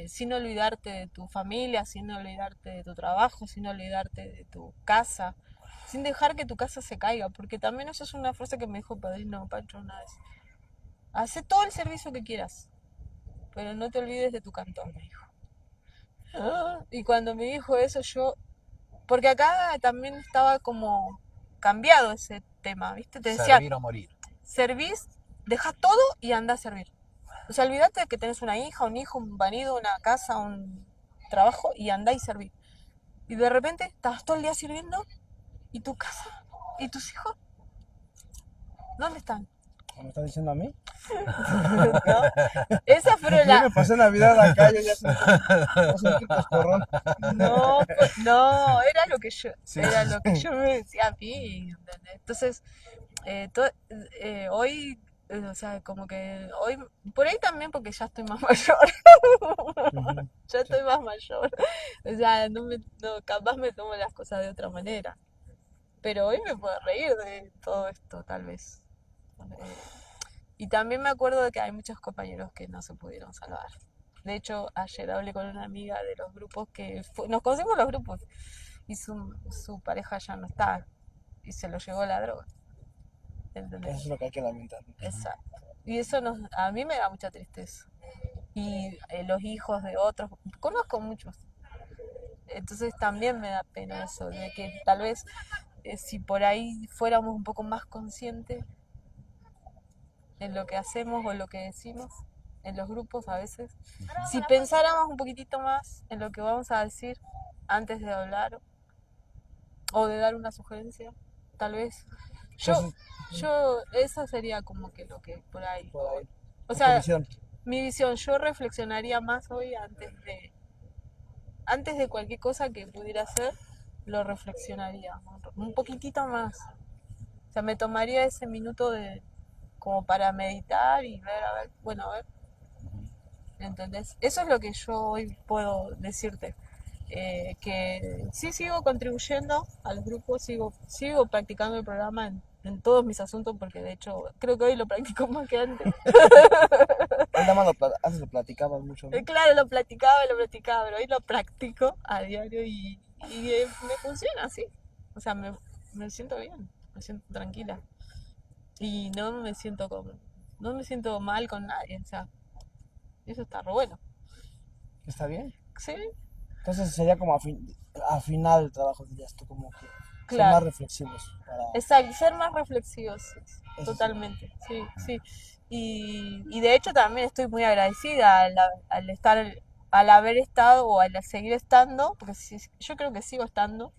sin olvidarte de tu familia, sin olvidarte de tu trabajo, sin olvidarte de tu casa, sin dejar que tu casa se caiga, porque también eso es una frase que me dijo Padrino Pancho una vez. Hacé todo el servicio que quieras, pero no te olvides de tu cantón, me dijo. Y cuando me dijo eso yo, porque acá también estaba como cambiado ese tema, ¿viste? Te decía, Servir o morir. servís, deja todo y anda a servir. O sea, olvídate de que tenés una hija, un hijo, un marido, una casa, un trabajo y andá y serví. Y de repente estás todo el día sirviendo y tu casa y tus hijos, ¿dónde están? ¿Me estás diciendo a mí? ¿No? Esa fue Yo la... me pasé Navidad acá, yo ya sentí coscorrón. No, no, Sí. era lo que yo me decía a mí, ¿entendés? Entonces, hoy, o sea, como que hoy, por ahí también porque ya estoy más mayor, Ujú. ya estoy más mayor, o sea, capaz me tomo las cosas de otra manera, pero hoy me puedo reír de todo esto, tal vez. Eh, y también me acuerdo de que hay muchos compañeros que no se pudieron salvar. De hecho, ayer hablé con una amiga de los grupos nos conocimos los grupos y su pareja ya no está y se lo llevó la droga. ¿Entendés? Eso es lo que hay que lamentar. Exacto. Y eso a mí me da mucha tristeza. Y los hijos de otros, conozco muchos. Entonces también me da pena eso, de que tal vez si por ahí fuéramos un poco más conscientes en lo que hacemos o en lo que decimos, en los grupos a veces, si pensáramos un poquitito más en lo que vamos a decir antes de hablar o de dar una sugerencia, tal vez Entonces, eso sería como que lo que por ahí. por ahí, O tu sea, visión. mi visión, yo reflexionaría más hoy antes de cualquier cosa que pudiera hacer, lo reflexionaría un poquitito más. O sea, me tomaría ese minuto como para meditar y ver, a ver, bueno, a ver, ¿entendés? Eso es lo que yo hoy puedo decirte. Que sí sigo contribuyendo a los grupos, sigo practicando el programa en todos mis asuntos, porque de hecho creo que hoy lo practico más que antes. Hoy nada más antes lo platicabas mucho, ¿no? Claro, lo practicaba, pero hoy lo practico a diario y me funciona así. O sea, me siento bien, me siento tranquila. Y no me siento mal con nadie, o sea, eso está re bueno. ¿Está bien? Sí, Entonces sería como afinar el trabajo, dirías tú, como que ser más claro. reflexivos para Exacto, ser más reflexivos, sí, eso sí. totalmente, sí, sí. Y de hecho también estoy muy agradecida al haber estado o al seguir estando, porque yo creo que sigo estando,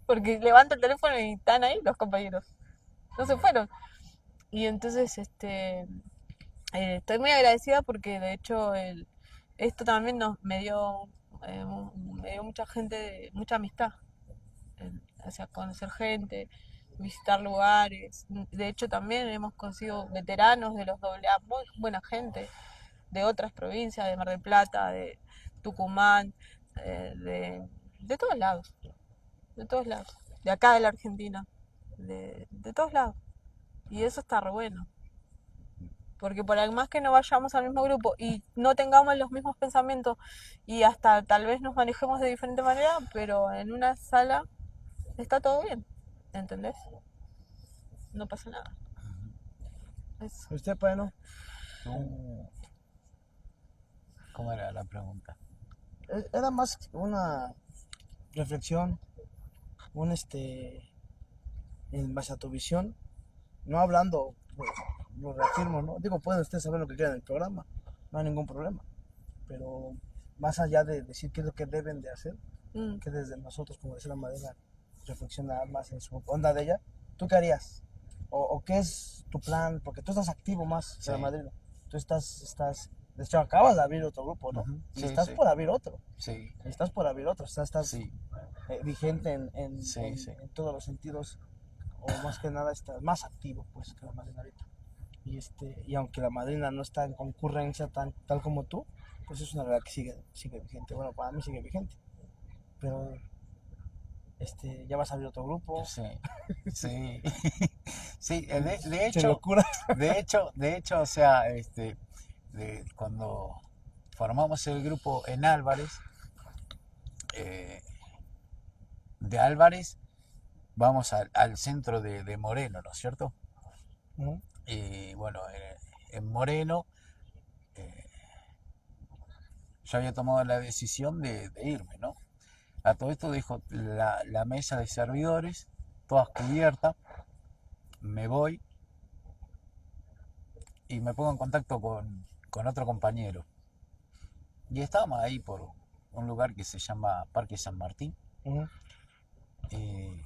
porque levanto el teléfono y están ahí los compañeros, no se fueron. Y entonces, estoy muy agradecida porque de hecho esto también me dio mucha gente, mucha amistad, o sea, conocer gente, visitar lugares. De hecho, también hemos conocido veteranos de los AA, muy buena gente, de otras provincias, de Mar del Plata, de Tucumán, de todos lados, de todos lados, de acá de la Argentina, de todos lados. Y eso está re bueno. Porque por más que no vayamos al mismo grupo y no tengamos los mismos pensamientos y hasta tal vez nos manejemos de diferente manera, pero en una sala está todo bien, ¿entendés? No pasa nada. Eso. ¿Usted, bueno? Tú- ¿Cómo era la pregunta? Era más una reflexión, un en base a tu visión, no hablando, pues, lo reafirmo, ¿no? Digo, pueden ustedes saber lo que quieran en el programa, no hay ningún problema, pero más allá de decir qué es lo que deben de hacer, Mm. que desde nosotros, como decía la madera, reflexionar más en su onda de ella, ¿tú qué harías? O qué es tu plan? Porque tú estás activo más que la Sí. madrina, tú de hecho acabas de abrir otro grupo, ¿no? Ujú. Y Sí, estás sí. por abrir otro, Sí, estás sí, vigente sí, sí. en todos los sentidos, o más que nada estás más activo pues que la madrina ahorita. Y aunque la madrina no está en concurrencia tal como tú, pues es una realidad que sigue vigente. Bueno, para mí sigue vigente. Pero Ya va a salir otro grupo. Sí, sí, sí, de Qué hecho, locura. o sea, cuando formamos el grupo en Álvarez, eh, de Álvarez vamos al centro de Moreno, ¿no es cierto? Ujú. Y bueno, en Moreno yo había tomado la decisión de irme, ¿no? A todo esto dejo la mesa de servidores, todas cubiertas, me voy y me pongo en contacto con otro compañero. Y estábamos ahí por un lugar que se llama Parque San Martín. Ujú. Y,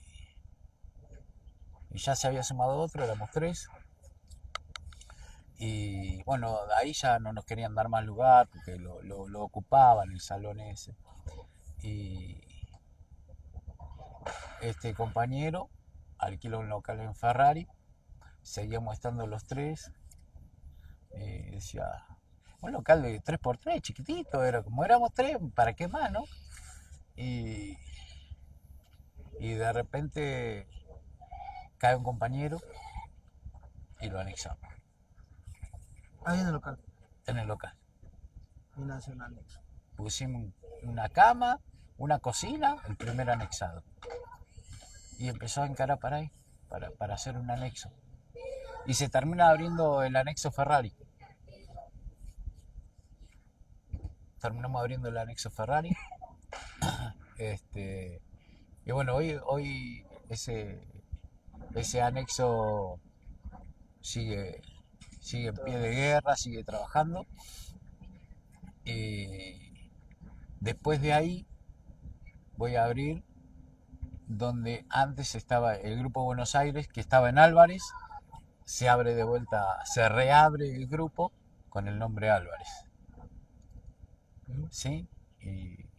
y ya se había sumado otro, éramos tres. Y bueno, ahí ya no nos querían dar más lugar porque lo ocupaban el salón ese. Y este compañero alquiló un local en Ferrari, seguíamos estando los tres. Decía, un local de 3x3 chiquitito, era como éramos tres, ¿para qué más, no? Y, y de repente cae un compañero y lo anexamos Ahí en el local. en el local. Y nace un anexo. Pusimos una cama, una cocina, el primer anexado. Y empezó a encarar para ahí, para hacer un anexo. Y se termina abriendo el anexo Ferrari. Terminamos abriendo el anexo Ferrari. Y bueno, hoy ese anexo sigue, sigue en pie de guerra, sigue trabajando. Y después de ahí voy a abrir donde antes estaba el Grupo Buenos Aires, que estaba en Álvarez. Se abre de vuelta, se reabre el grupo con el nombre Álvarez. ¿Sí? Y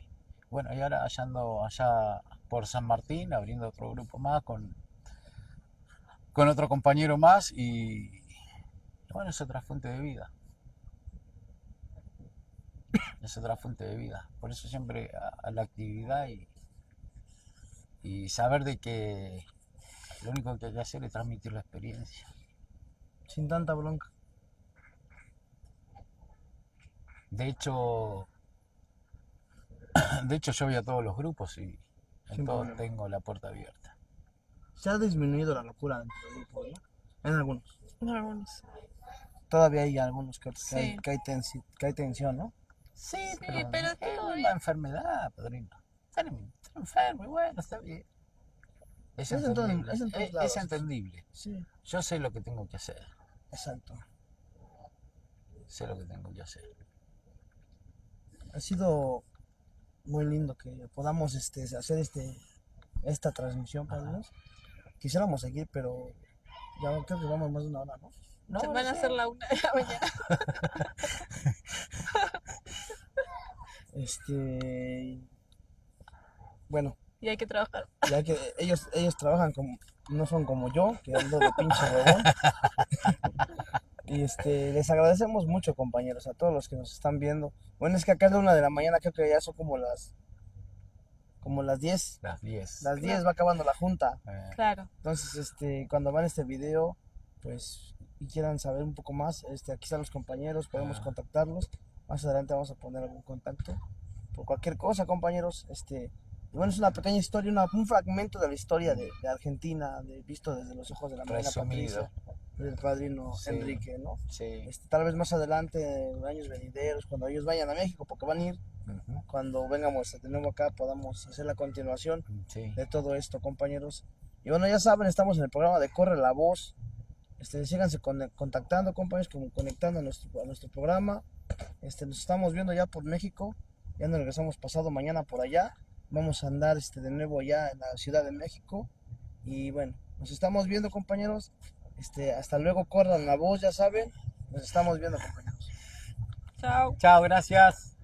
bueno, y ahora ando allá por San Martín, abriendo otro grupo más con otro compañero más y bueno, es otra fuente de vida. Es otra fuente de vida. Por eso siempre a la actividad y saber de que lo único que hay que hacer es transmitir la experiencia. Sin tanta bronca. De hecho, yo voy a todos los grupos y en Sin todos problema. tengo la puerta abierta. Se ha disminuido la locura dentro del grupo, ¿no? En algunos. Algunos. Todavía hay algunos que Sí. hay tensión, ¿no? Sí, Sí, pero pero es todo una bien. enfermedad, padrino. Está enfermo y bueno, está bien. Es Es en todo- entendible. es en todos Es lados. entendible. Sí, Yo sé lo que tengo que hacer. exacto. Sé lo que tengo que hacer. Ha sido muy lindo que podamos hacer esta transmisión, padrinos. Quisiéramos seguir, pero ya creo que vamos más de una hora, ¿no? No, Se no van a sé. hacer la 1 de la mañana. Bueno, Y hay que trabajar. ya que ellos trabajan como, no son como yo, que ando de pinche huevón. Y les agradecemos mucho, compañeros, a todos los que nos están viendo. Bueno, es que acá es la 1 de la mañana, creo que ya son como las 10. Las 10. Las 10 va acabando la junta. Claro. Entonces, cuando van este video, pues, y quieran saber un poco más, aquí están los compañeros, podemos contactarlos. Más adelante vamos a poner algún contacto por cualquier cosa, compañeros. Y bueno, es una pequeña historia, un fragmento de la historia de Argentina, visto desde los ojos de la Marina Resumido. Patricia, del padrino Sí. Enrique, ¿no? Sí. Tal vez más adelante, en años venideros, cuando ellos vayan a México, porque van a ir, Ujú. cuando vengamos de nuevo acá, podamos hacer la continuación Sí. de todo esto, compañeros. Y bueno, ya saben, estamos en el programa de Corre la Voz. Síganse contactando, compañeros, como conectando a nuestro programa. Nos estamos viendo ya por México. Ya nos regresamos pasado mañana por allá. Vamos a andar de nuevo ya en la Ciudad de México. Y bueno, nos estamos viendo, compañeros. Hasta luego, corran la voz, ya saben. Nos estamos viendo, compañeros. Chao. Chao, gracias.